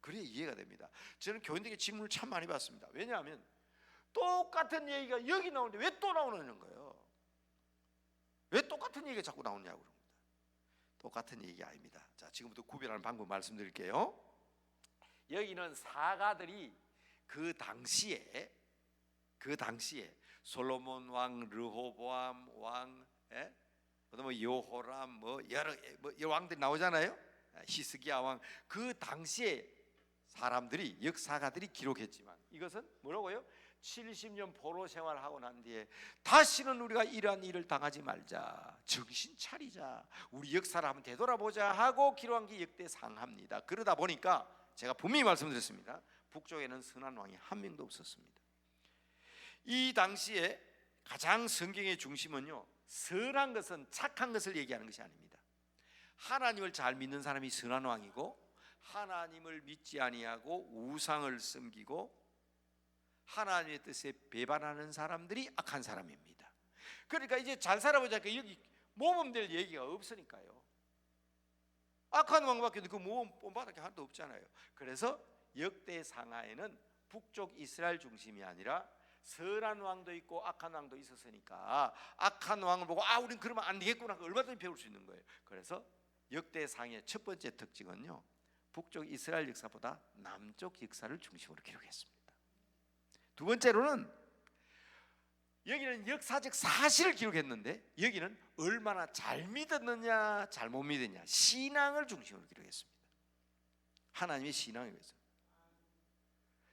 그래야 이해가 됩니다. 저는 교인들에게 질문을 참 많이 받습니다. 왜냐하면 똑같은 얘기가 여기 나오는데 왜 또 나오는 거예요? 왜 똑같은 얘기가 자꾸 나오냐고 그럽니다. 똑같은 얘기 아닙니다. 자, 지금부터 구별하는 방법 말씀드릴게요. 여기는 사가들이 그 당시에 솔로몬 왕, 르호보암 왕, 그다음에 여호람 여러 왕들이 나오잖아요. 히스기야 왕 그 당시에 사람들이 역사가들이 기록했지만 이것은 뭐라고요? 70년 포로 생활하고 난 뒤에 다시는 우리가 이러한 일을 당하지 말자 정신 차리자 우리 역사를 한번 되돌아보자 하고 기록한 게 역대상하입니다. 그러다 보니까 제가 분명히 말씀드렸습니다. 북쪽에는 선한 왕이 한 명도 없었습니다. 이 당시에 가장 성경의 중심은요 선한 것은 착한 것을 얘기하는 것이 아닙니다. 하나님을 잘 믿는 사람이 선한 왕이고 하나님을 믿지 아니하고 우상을 섬기고 하나님의 뜻에 배반하는 사람들이 악한 사람입니다. 그러니까 이제 잘 살아보자 여기 모범될 얘기가 없으니까요. 악한 왕밖에 그 모범 본받을 게 하나도 없잖아요. 그래서 역대상하에는 북쪽 이스라엘 중심이 아니라 선한 왕도 있고 악한 왕도 있었으니까 악한 왕을 보고 우린 그러면 안 되겠구나, 얼마든지 배울 수 있는 거예요. 그래서 역대상의 첫 번째 특징은요, 북쪽 이스라엘 역사보다 남쪽 역사를 중심으로 기록했습니다. 두 번째로는 여기는 역사적 사실을 기록했는데 여기는 얼마나 잘 믿었느냐 잘못 믿었냐, 신앙을 중심으로 기록했습니다. 하나님의 신앙을 위해서.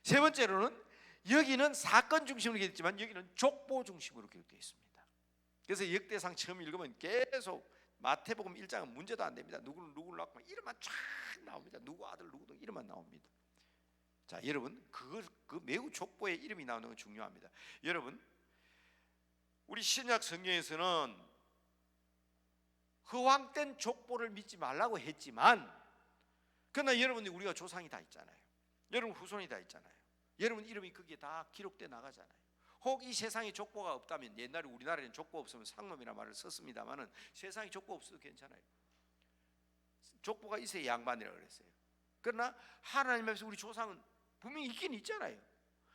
세 번째로는 여기는 사건 중심으로 기록했지만 여기는 족보 중심으로 기록되어 있습니다. 그래서 역대상 처음 읽으면 계속 마태복음 1장은 문제도 안 됩니다. 누구를 낳고 이름만 쫙 나옵니다. 누구 아들 누구 이름만 나옵니다. 자, 여러분 그 매우 족보에 이름이 나오는 건 중요합니다. 여러분, 우리 신약 성경에서는 허황된 족보를 믿지 말라고 했지만, 그러나 여러분이 우리가 조상이 다 있잖아요. 여러분 후손이 다 있잖아요. 여러분 이름이 거기에 다 기록돼 나가잖아요. 혹 이 세상에 족보가 없다면, 옛날에 우리나라에는 족보 없으면 상놈이라 말을 썼습니다만은 세상에 족보 없어도 괜찮아요. 족보가 있어야 양반이라 그랬어요. 그러나 하나님 앞에서 우리 조상은 분명히 있긴 있잖아요.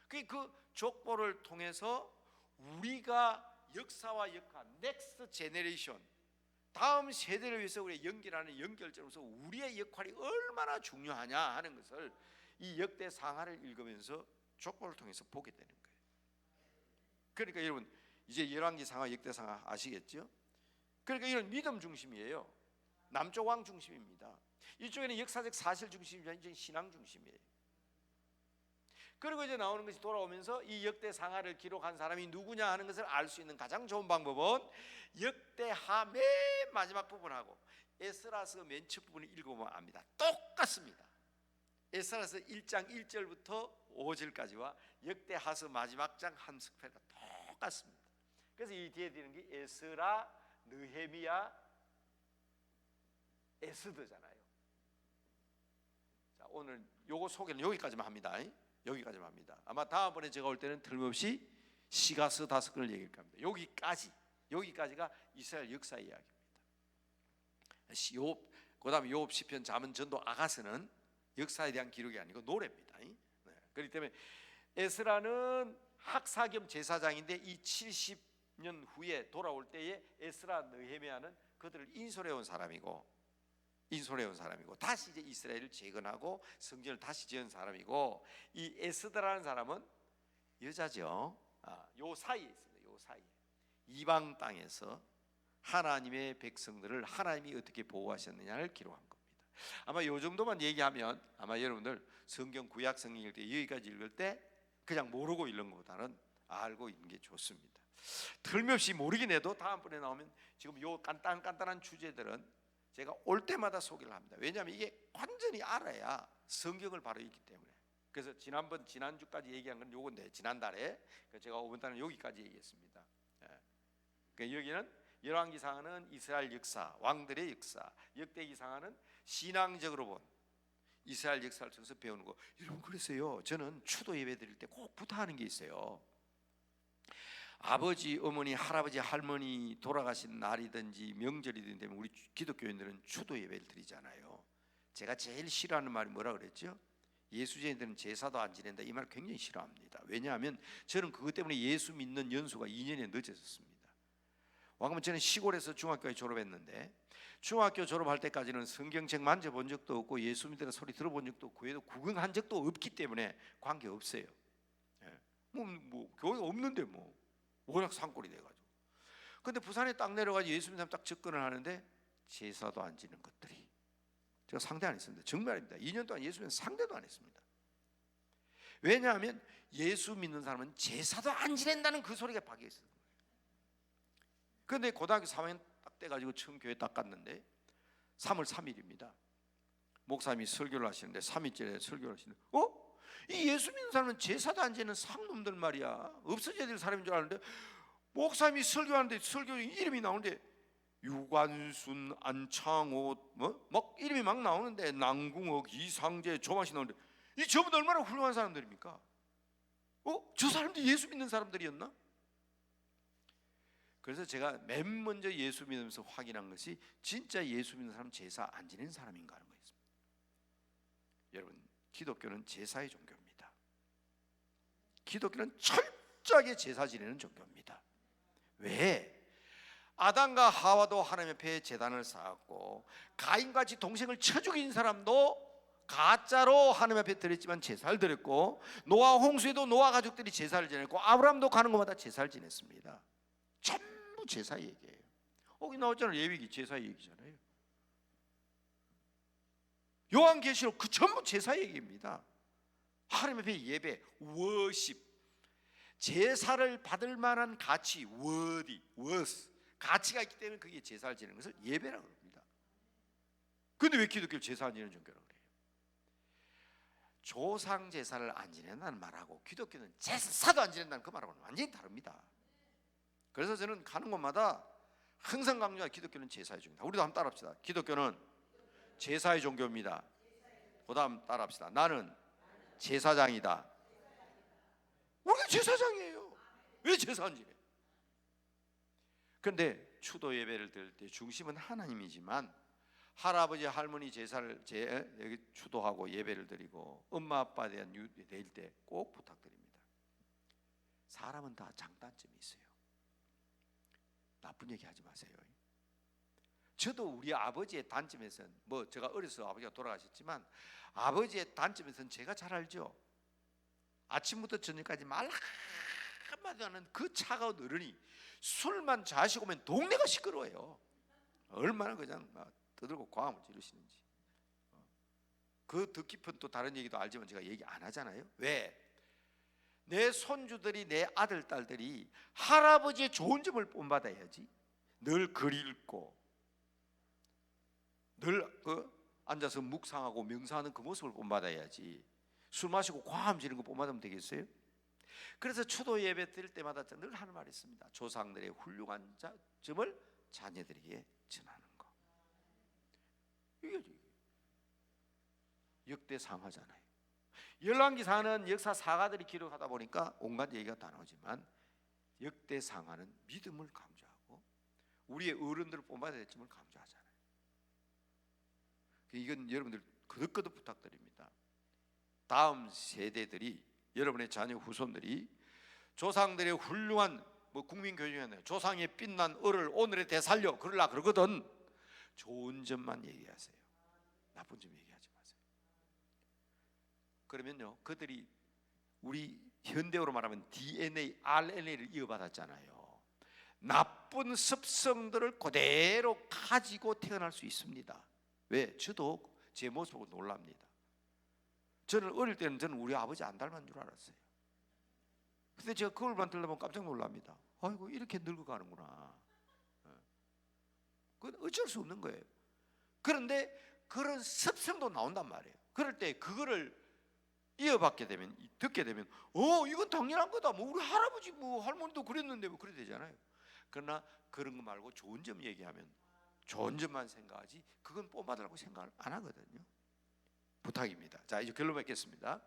그 족보를 통해서 우리가 역사와 역할, 넥스트 제너레이션, 다음 세대를 위해서 우리가 연결하는 연결점으로서 우리의 역할이 얼마나 중요하냐 하는 것을 이 역대상하를 읽으면서 족보를 통해서 보게 되는 거예요. 그러니까 여러분 이제 열왕기상하, 역대상하 아시겠죠? 그러니까 이런 믿음 중심이에요. 남쪽 왕 중심입니다. 이쪽에는 역사적 사실 중심이면 이제 신앙 중심이에요. 그리고 이제 나오는 것이 돌아오면서 이 역대상하를 기록한 사람이 누구냐 하는 것을 알 수 있는 가장 좋은 방법은 역대하 맨 마지막 부분하고 에스라서 맨 첫 부분을 읽어보면 압니다. 똑같습니다. 에스라서 1장 1절부터 5절까지와 역대하서 마지막 장 한 스펠가 똑같습니다. 그래서 이 뒤에 되는 게 에스라, 느헤미야, 에스더잖아요. 자, 오늘 요거 소개는 여기까지만 합니다. 여기까지만 합니다. 아마 다음번에 제가 올 때는 틀림없이 시가서 5권을 얘기할 겁니다. 여기까지가 이스라엘 역사 이야기입니다. 그다음에 욥, 시편, 잠언, 전도, 아가서는 역사에 대한 기록이 아니고 노래입니다. 그렇기 때문에 에스라는 학사 겸 제사장인데 이 70년 후에 돌아올 때에 에스라, 느헤미야는 그들을 인솔해 온 사람이고 다시 이제 이스라엘을 재건하고 성전을 다시 지은 사람이고, 이 에스더라는 사람은 여자죠. 요 사이에 있습니다. 요 사이에 이방 땅에서 하나님의 백성들을 하나님이 어떻게 보호하셨느냐를 기록한 겁니다. 아마 요 정도만 얘기하면 아마 여러분들 성경 구약 성경 읽을 때, 여기까지 읽을 때 그냥 모르고 읽는 것보다는 알고 읽는 게 좋습니다. 틀림없이 모르긴 해도 다음번에 나오면 지금 요 간단한 주제들은 제가 올 때마다 소개를 합니다. 왜냐하면 이게 완전히 알아야 성경을 바로 읽기 때문에. 그래서 지난주까지 얘기한 건 요건데, 지난달에 제가 이번 달은 여기까지 얘기했습니다. 그러니까 여기는 열왕기상하는 이스라엘 역사, 왕들의 역사, 역대기상하는 신앙적으로 본 이스라엘 역사를 통해서 배우는 거. 여러분, 그래서요, 저는 추도 예배 드릴 때 꼭 부탁하는 게 있어요. 아버지, 어머니, 할아버지, 할머니 돌아가신 날이든지 명절이든지 되면 우리 기독교인들은 추도 예배를 드리잖아요. 제가 제일 싫어하는 말이 뭐라 그랬죠? 예수쟁이들은 제사도 안 지낸다, 이 말 굉장히 싫어합니다. 왜냐하면 저는 그것 때문에 예수 믿는 연수가 2년이 늦어졌습니다. 왜냐하면 저는 시골에서 중학교에 졸업했는데 중학교 졸업할 때까지는 성경책 만져본 적도 없고 예수 믿으라는 소리 들어본 적도 없고 교회도 구경한 적도 없기 때문에 관계없어요. 교회 없는데 워낙 산골이 돼가지고. 근데 부산에 딱 내려가서 예수 믿는 사람 딱 접근을 하는데 제사도 안 지는 것들이, 제가 상대 안 했습니다. 정말입니다. 2년 동안 예수 믿는 상대도 안 했습니다. 왜냐하면 예수 믿는 사람은 제사도 안 지낸다는 그 소리가 박혀 있어요. 그런데 고등학교 3학년 딱 돼가지고 처음 교회 딱 갔는데 3월 3일입니다. 목사님이 설교를 하시는데 3일째 설교를 하시는데 이 예수 믿는 사람은 제사도 안 지는 상놈들 말이야, 없어져야 될 사람인 줄 아는데 목사님이 설교하는데 설교 이름이 나오는데 유관순, 안창호 막 이름이 막 나오는데 남궁옥, 이상재, 조만식 나오는데 이 저분들 얼마나 훌륭한 사람들입니까? 저 사람들이 예수 믿는 사람들이었나? 그래서 제가 맨 먼저 예수 믿으면서 확인한 것이 진짜 예수 믿는 사람은 제사 안 지내는 사람인가 하는 거였습니다. 여러분, 기독교는 제사의 종교입니다. 기독교는 철저하게 제사 지내는 종교입니다. 왜? 아담과 하와도 하나님 앞에 제단을 쌓았고 가인같이 동생을 쳐 죽인 사람도 가짜로 하나님 앞에 드렸지만 제사를 드렸고, 노아 홍수에도 노아 가족들이 제사를 지냈고, 아브라함도 가는 곳마다 제사를 지냈습니다. 전부 제사 얘기예요. 여기 나왔잖아요. 레위기 제사 얘기잖아요. 요한계시록 그 전부 제사 얘기입니다. 하나님 앞에 예배, 워십, 제사를 받을 만한 가치, 가치가 있기 때문에 그게 제사를 지내는 것을 예배라고 합니다. 그런데 왜 기독교를 제사 안 지내는 종교라고 그래요? 조상 제사를 안 지낸다는 말하고 기독교는 제사도 안 지낸다는 그 말하고는 완전히 다릅니다. 그래서 저는 가는 곳마다 항상 강조하는 기독교는 제사의 종교다. 우리도 한번 따라합시다. 기독교는 제사의 종교입니다. 그 다음 따라합시다. 나는 제사장이다. 우리가 제사장이에요. 왜 제사 안 지내? 그런데 추도 예배를 드릴 때 중심은 하나님이지만 할아버지 할머니 제사를 여기 추도하고 예배를 드리고 엄마 아빠에 대한 드릴 때 꼭 부탁드립니다. 사람은 다 장단점이 있어요. 나쁜 얘기 하지 마세요. 저도 우리 아버지의 단점에서는, 제가 어려서 아버지가 돌아가셨지만 아버지의 단점에서는 제가 잘 알죠. 아침부터 저녁까지 말 한마디 하는 그 차가운 어른이 술만 자시고 오면 동네가 시끄러워요. 얼마나 그냥 떠들고 과음을 지르시는지. 그 뜻깊은 또 다른 얘기도 알지만 제가 얘기 안 하잖아요. 왜? 내 손주들이, 내 아들 딸들이 할아버지의 좋은 점을 본받아야지. 늘 글 읽고 늘 앉아서 묵상하고 명상하는 그 모습을 본받아야지. 술 마시고 과음 지르는 거 본받으면 되겠어요? 그래서 추도 예배 드릴 때마다 늘 하는 말이 있습니다. 조상들의 훌륭한 점을 자녀들에게 전하는 거. 이게 역대상하잖아요. 열왕기상은 역사 사가들이 기록하다 보니까 온갖 얘기가 다 나오지만 역대상하는 믿음을 강조하고 우리의 어른들을 본받아야 될 점을 강조하잖아요. 이건 여러분들 거듭거듭 부탁드립니다. 다음 세대들이, 여러분의 자녀 후손들이 조상들의 훌륭한 국민교육이잖아요. 조상의 빛난 을을 오늘에 되살려 그러려 그러거든. 좋은 점만 얘기하세요. 나쁜 점 얘기하지 마세요. 그러면요, 그들이 우리 현대어로 말하면 DNA, RNA를 이어받았잖아요. 나쁜 습성들을 그대로 가지고 태어날 수 있습니다. 왜? 저도 제 모습 보고 놀랍니다. 저는 어릴 때는 저는 우리 아버지 안 닮은 줄 알았어요. 근데 제가 그걸만 들려보면 깜짝 놀랍니다. 아이고, 이렇게 늙어가는구나. 그건 어쩔 수 없는 거예요. 그런데 그런 습성도 나온단 말이에요. 그럴 때 그거를 이어받게 되면, 듣게 되면 이건 당연한 거다. 우리 할아버지 할머니도 그랬는데 그래 되잖아요. 그러나 그런 거 말고 좋은 점 얘기하면 좋은 점만 생각하지 그건 본받으라고 생각을 안 하거든요. 부탁입니다. 자, 이제 결론 맺겠습니다.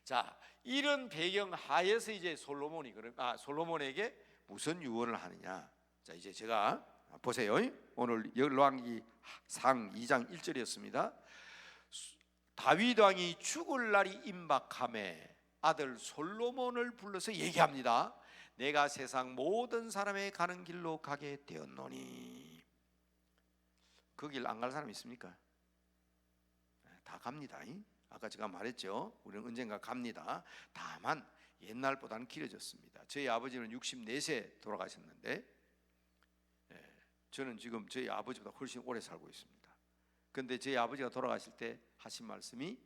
자, 이런 배경 하에서 이제 솔로몬에게 무슨 유언을 하느냐. 자, 이제 제가 보세요. 오늘 열왕기상 2장 1절이었습니다. 다윗 왕이 죽을 날이 임박함에 아들 솔로몬을 불러서 얘기합니다. 내가 세상 모든 사람의 가는 길로 가게 되었노니. 그 길 안 갈 사람 있습니까? 다 갑니다. 아까 제가 말했죠. 우리는 언젠가 갑니다. 다만 옛날보다는 길어졌습니다. 저희 아버지는 64세 돌아가셨는데 저는 지금 저희 아버지보다 훨씬 오래 살고 있습니다. 그런데 저희 아버지가 돌아가실 때 하신 말씀이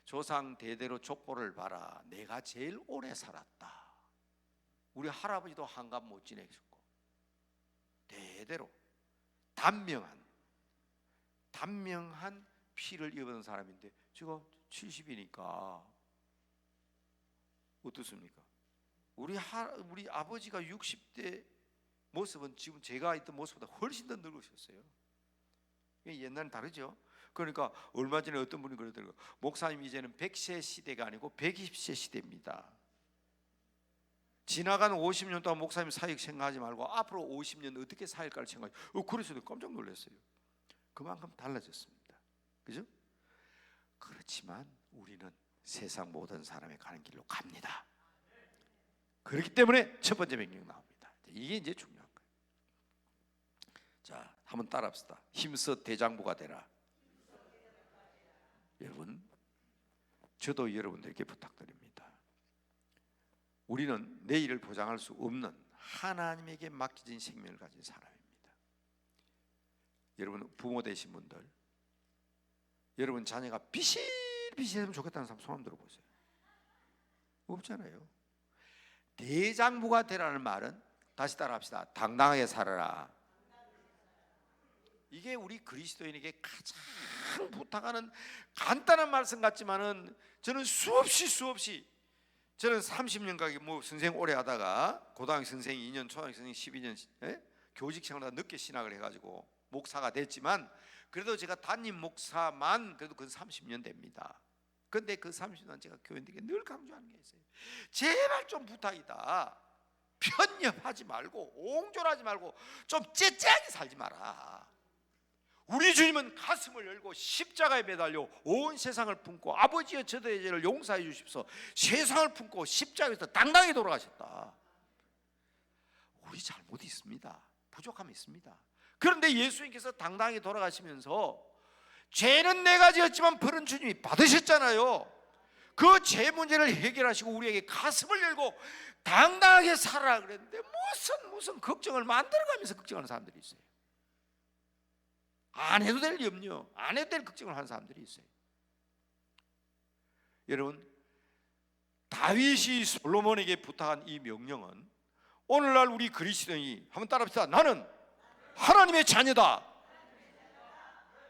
조상 대대로 족보를 봐라. 내가 제일 오래 살았다. 우리 할아버지도 한갑 못 지내셨고 대대로 단명한 피를 입은 사람인데 제가 70이니까 어떻습니까? 우리 아버지가 60대 모습은 지금 제가 있던 모습보다 훨씬 더 늙으셨어요. 옛날은 다르죠. 그러니까 얼마 전에 어떤 분이 그러더라고요. 목사님 이제는 100세 시대가 아니고 120세 시대입니다. 지나간 50년 동안 목사님 사역 생각하지 말고 앞으로 50년 어떻게 살까를 생각해요. 그래서 깜짝 놀랐어요. 그만큼 달라졌습니다. 그죠? 그렇지만 우리는 세상 모든 사람의 가는 길로 갑니다. 그렇기 때문에 첫 번째 명령 나옵니다. 이게 이제 중요한 거예요. 자, 한번 따라합시다. 힘써 대장부가 되라. 여러분, 저도 여러분들에게 부탁드립니다. 우리는 내일을 보장할 수 없는 하나님에게 맡겨진 생명을 가진 사람입니다. 여러분, 부모 되신 분들, 여러분 자녀가 비실비실하면 좋겠다는 사람 손 한번 들어보세요. 없잖아요. 대장부가 되라는 말은, 다시 따라합시다. 당당하게 살아라. 이게 우리 그리스도인에게 가장 부탁하는 간단한 말씀 같지만은, 저는 수없이 저는 30년 가게 뭐 선생 오래 하다가 고등학교 선생 2년, 초등학교 선생 12년 교직 생활하다 늦게 신학을 해가지고 목사가 됐지만, 그래도 제가 담임 목사만 그래도 그 30년 됩니다. 그런데 그 30년 제가 교인들에게 늘 강조하는 게 있어요. 제발 좀 부탁이다. 편협하지 말고 옹졸하지 말고 좀 째째하게 살지 마라. 우리 주님은 가슴을 열고 십자가에 매달려 온 세상을 품고 아버지여 저들의 죄를 용서해 주십시오. 세상을 품고 십자가에서 당당히 돌아가셨다. 우리 잘못이 있습니다. 부족함이 있습니다. 그런데 예수님께서 당당히 돌아가시면서 죄는 내가 지었지만 벌은 주님이 받으셨잖아요. 그 죄 문제를 해결하시고 우리에게 가슴을 열고 당당하게 살아라 그랬는데, 무슨 걱정을 만들어가면서 걱정하는 사람들이 있어요. 안 해도 될 염려, 안 해도 될 걱정을 하는 사람들이 있어요. 여러분, 다윗이 솔로몬에게 부탁한 이 명령은 오늘날 우리 그리스도인이 한번 따라합시다. 나는 하나님의 자녀다.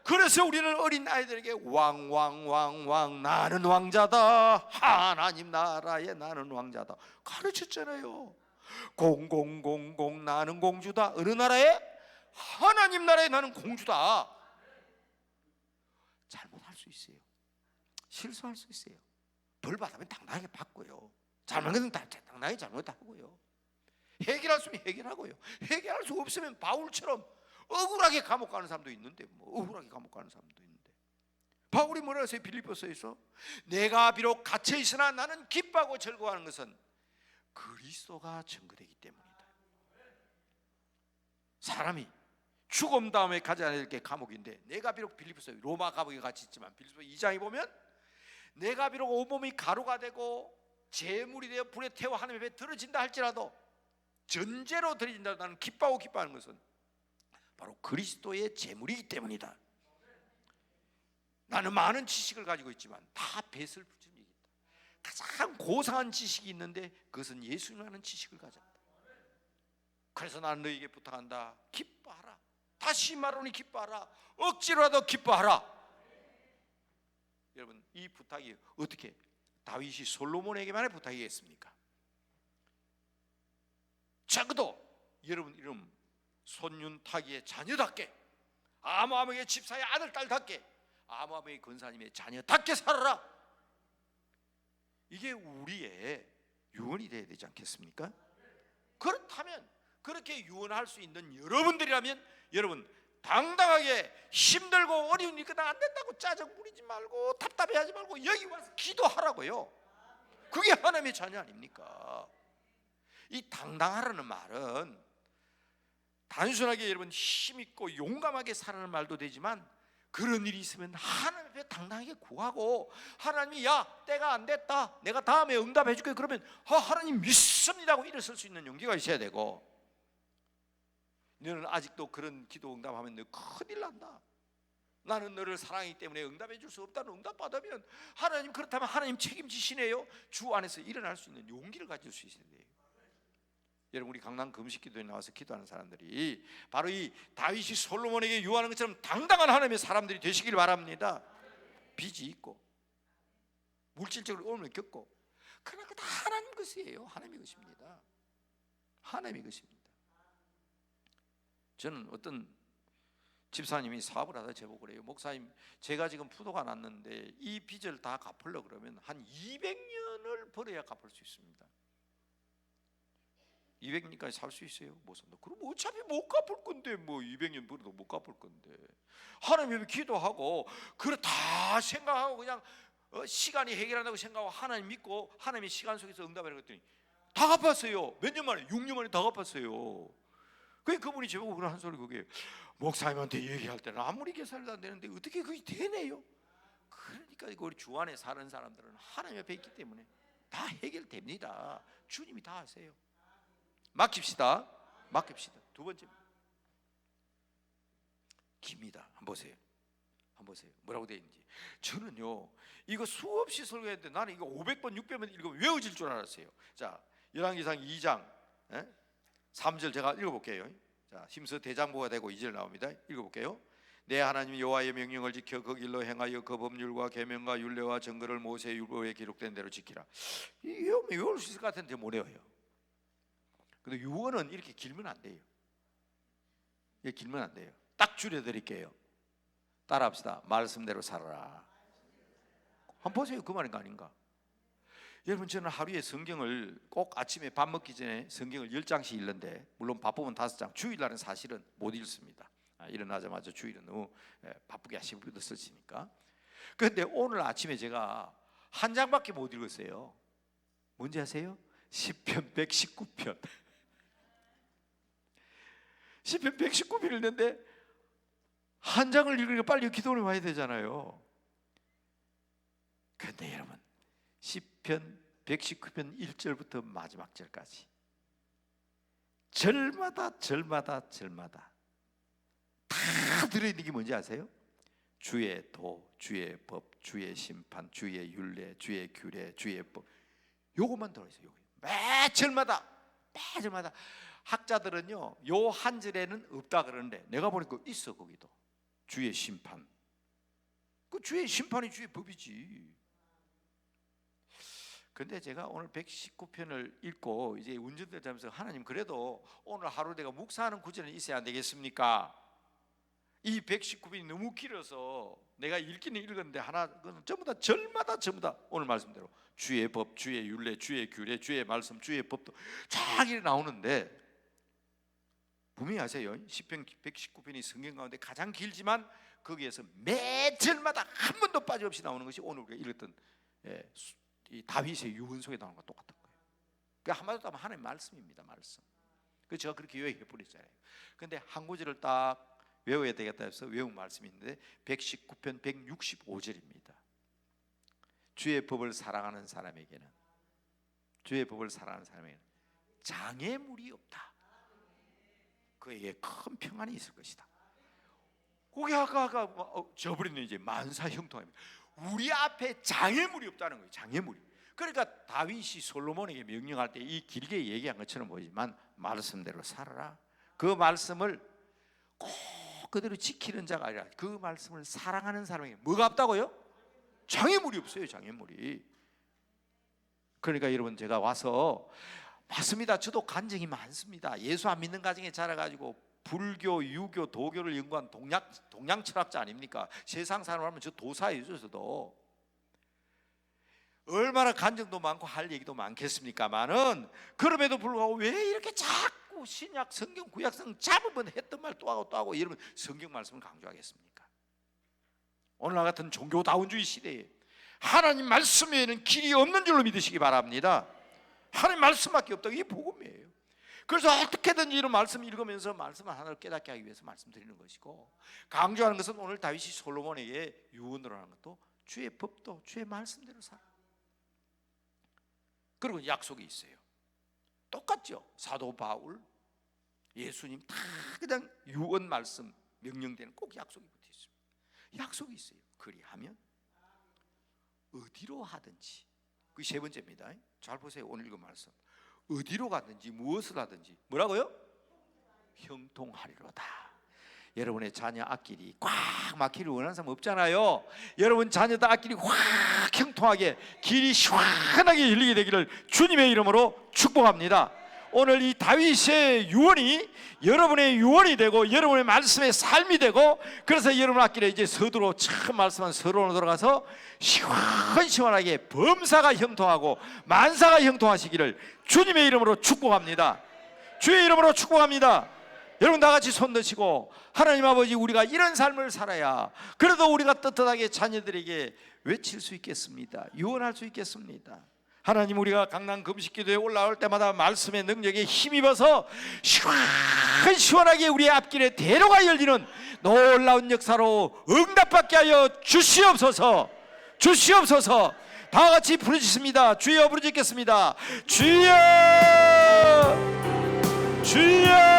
그래서 우리는 어린 아이들에게 왕 나는 왕자다, 하나님 나라에 나는 왕자다 가르쳤잖아요. 공공공공 나는 공주다. 어느 나라에? 하나님 나라에 나는 공주다. 잘못할 수 있어요. 실수할 수 있어요. 벌 받으면 당당하게 받고요. 잘못하면 당당하게 잘못하고요. 해결할 수 있으면 해결하고요. 해결할 수 없으면 바울처럼 억울하게 감옥 가는 사람도 있는데, 억울하게 감옥 가는 사람도 있는데, 바울이 뭐라 했어요? 빌립보서에서 내가 비록 갇혀 있으나 나는 기뻐하고 즐거워하는 것은 그리스도가 증거되기 때문이다. 사람이 죽음 다음에 가지 않을 게 감옥인데, 내가 비록 빌립보서 로마 감옥에 갇혀 있지만 빌립보 2장에 보면 내가 비록 온몸이 가루가 되고 재물이 되어 불에 태워 하나님 앞에 들어진다 할지라도, 전제로 들어진다, 나는 기뻐하는 것은 바로 그리스도의 재물이기 때문이다. 나는 많은 지식을 가지고 있지만 다 뱃을 붙인 얘기다. 가장 고상한 지식이 있는데 그것은 예수님 아는 지식을 가졌다. 그래서 나는 너에게 부탁한다. 기뻐하라. 다시 말하니 기뻐하라. 억지로라도 기뻐하라. 여러분, 이 부탁이 어떻게 다윗이 솔로몬에게만의 부탁이겠습니까? 적어도 여러분 이름 손윤타기의 자녀답게, 아모함의 집사의 아들 딸답게, 아모함의 권사님의 자녀답게 살아라. 이게 우리의 유언이 되어야 되지 않겠습니까? 그렇다면, 그렇게 유언할 수 있는 여러분들이라면, 여러분 당당하게 힘들고 어려운 일이 안 된다고 짜증 부리지 말고 답답해하지 말고 여기 와서 기도하라고요. 그게 하나님의 자녀 아닙니까? 이 당당하라는 말은 단순하게 여러분 힘있고 용감하게 살아는 말도 되지만, 그런 일이 있으면 하나님 앞에 당당하게 구하고, 하나님이 야 때가 안 됐다, 내가 다음에 응답해 줄게, 그러면 하나님 믿습니다 하고 일어설 수 있는 용기가 있어야 되고, 너는 아직도 그런 기도 응답하면 너 큰일 난다, 나는 너를 사랑하기 때문에 응답해 줄 수 없다는 응답 받으면, 하나님 그렇다면 하나님 책임지시네요, 주 안에서 일어날 수 있는 용기를 가질 수 있어야 돼요. 여러분, 우리 강남 금식기도에 나와서 기도하는 사람들이 바로 이 다윗이 솔로몬에게 유언하는 것처럼 당당한 하나님의 사람들이 되시길 바랍니다. 빚이 있고 물질적으로 어려움을 겪고, 그러나 다 하나님 것이에요. 하나님의 것입니다. 하나님의 것입니다. 저는 어떤 집사님이 사업을 하다 제보고 그래요. 목사님, 제가 지금 부도가 났는데 이 빚을 다 갚으려고 그러면 한 200년을 벌어야 갚을 수 있습니다. 200년까지 살 수 있어요? 못 산다. 그럼 어차피 못 갚을 건데, 뭐 200년 벌어도 못 갚을 건데, 하나님 앞에 기도하고 그래 다 생각하고 그냥 시간이 해결한다고 생각하고 하나님 믿고 하나님의 시간 속에서 응답을 했더니 다 갚았어요. 몇 년 만에? 6년 만에 다 갚았어요. 그분이 저보고 그런 한 소리, 그게 목사님한테 얘기할 때는 아무리 계산도 안 되는데 어떻게 그게 되네요. 그러니까 우리 주 안에 사는 사람들은 하나님 옆에 있기 때문에 다 해결됩니다. 주님이 다 하세요. 맡깁시다. 두 번째 깁니다. 한번 보세요. 뭐라고 되어 있는지. 저는요 이거 수없이 설교했는데 나는 이거 500번 600번 읽으면 외워질 줄 알았어요. 자, 열왕기상 2장 3절 제가 읽어볼게요. 자, 힘써 대장부가 되고 2절 나옵니다. 읽어볼게요. 내 하나님 여호와의 명령을 지켜 그 길로 행하여 그 법률과 계명과 율례와 정거를 모세의 율법에 기록된 대로 지키라. 이거 외울 수 있을 것 같은데 못 외워요. 근데 유언은 이렇게 길면 안 돼요. 이게 길면 안 돼요. 딱 줄여드릴게요. 따라합시다. 말씀대로 살아라. 한번 보세요. 그 말인 거 아닌가? 여러분, 저는 하루에 성경을 꼭 아침에 밥 먹기 전에 성경을 10장씩 읽는데, 물론 바쁘면 5장, 주일날은 사실은 못 읽습니다. 일어나자마자 주일은 너무 바쁘게 하시고 쓰시니까. 그런데 오늘 아침에 제가 한 장밖에 못 읽었어요. 뭔지 아세요? 시편 119편. 시편 119편을 읽는데 한 장을 읽으니까 빨리 기도를 와야 되잖아요. 그런데 여러분, 시편 119편 1절부터 마지막 절까지 절마다 다 들어있는 게 뭔지 아세요? 주의 도, 주의 법, 주의 심판, 주의 율례, 주의 규례, 주의 법, 요것만 들어있어요. 매 절마다 학자들은요 요 한 절에는 없다 그러는데 내가 보니까 있어. 거기도 주의 심판, 그 주의 심판이 주의 법이지. 근데 제가 오늘 119편을 읽고 이제 운전대 하면서, 하나님 그래도 오늘 하루 내가 묵상하는 구절은 있어야 안 되겠습니까? 이 119편이 너무 길어서 내가 읽기는 읽었는데 전부 다 절마다 오늘 말씀대로 주의 법, 주의 율례, 주의 규례, 주의 말씀, 주의 법도 쫙 나오는데, 분명히 아세요? 시편 119편이 성경 가운데 가장 길지만 거기에서 매 절마다 한 번도 빠짐없이 나오는 것이 오늘 우리가 읽었던 이 다윗의 유언 속에 나오는 것과 똑같은 거예요. 그 한마디로 하면 하나님의 말씀입니다. 말씀. 그래서 제가 그렇게 요약해 버렸잖아요. 근데 한 구절을 딱 외워야 되겠다 해서 외운 말씀이 있는데 119편 165절입니다. 주의 법을 사랑하는 사람에게는 장애물이 없다. 그에게 큰 평안이 있을 것이다. 그게 아까 저버리는 이제 만사형통합니다. 우리 앞에 장애물이 없다는 거예요. 장애물이. 그러니까 다윗이 솔로몬에게 명령할 때 이 길게 얘기한 것처럼 보이지만 말씀대로 살아라. 그 말씀을 꼭 그대로 지키는 자가 아니라 그 말씀을 사랑하는 사람에게 뭐가 없다고요? 장애물이 없어요. 장애물이. 그러니까 여러분, 제가 와서 맞습니다. 저도 간증이 많습니다. 예수 안 믿는 가정에 자라가지고 불교, 유교, 도교를 연구한 동양 철학자 아닙니까? 세상 사람을 하면 저 도사예요. 저도 얼마나 간증도 많고 할 얘기도 많겠습니까만은, 그럼에도 불구하고 왜 이렇게 자꾸 신약, 성경, 구약성 잡으면 했던 말 또 하고 여러분, 성경 말씀을 강조하겠습니까? 오늘날 같은 종교다운주의 시대에 하나님 말씀 외에는 길이 없는 줄로 믿으시기 바랍니다. 하나님 말씀밖에 없다. 이게 복음이에요. 그래서 어떻게든지 이런 말씀 읽으면서 말씀 하나를 깨닫게 하기 위해서 말씀드리는 것이고, 강조하는 것은 오늘 다윗이 솔로몬에게 유언으로 하는 것도 주의 법도 주의 말씀대로 살아. 그리고 약속이 있어요. 똑같죠. 사도 바울, 예수님 다 그냥 유언 말씀, 명령되는 꼭 약속이 붙어 있습니다. 약속이 있어요. 그리하면 어디로 하든지. 그게 세 번째입니다. 잘 보세요. 오늘 읽은 말씀. 어디로 가든지 무엇을 하든지 뭐라고요? 형통하리로다. 여러분의 자녀 앞길이 꽉 막히를 원하는 사람 없잖아요. 여러분 자녀들 앞길이 확 형통하게, 길이 시원하게 열리게 되기를 주님의 이름으로 축복합니다. 오늘 이 다윗의 유언이 여러분의 유언이 되고 여러분의 말씀의 삶이 되고, 그래서 여러분 앞길에 이제 서두로 처음 말씀한 서론으로 들어가서 시원시원하게 범사가 형통하고 만사가 형통하시기를 주님의 이름으로 축복합니다. 주의 이름으로 축복합니다. 여러분 다 같이 손 드시고, 하나님 아버지, 우리가 이런 삶을 살아야 그래도 우리가 떳떳하게 자녀들에게 외칠 수 있겠습니다. 유언할 수 있겠습니다. 하나님, 우리가 강남 금식기도에 올라올 때마다 말씀의 능력에 힘입어서 시원하게 우리의 앞길에 대로가 열리는 놀라운 역사로 응답받게 하여 주시옵소서. 주시옵소서. 다 같이 부르짖습니다. 주여 부르짖겠습니다. 주여, 주여.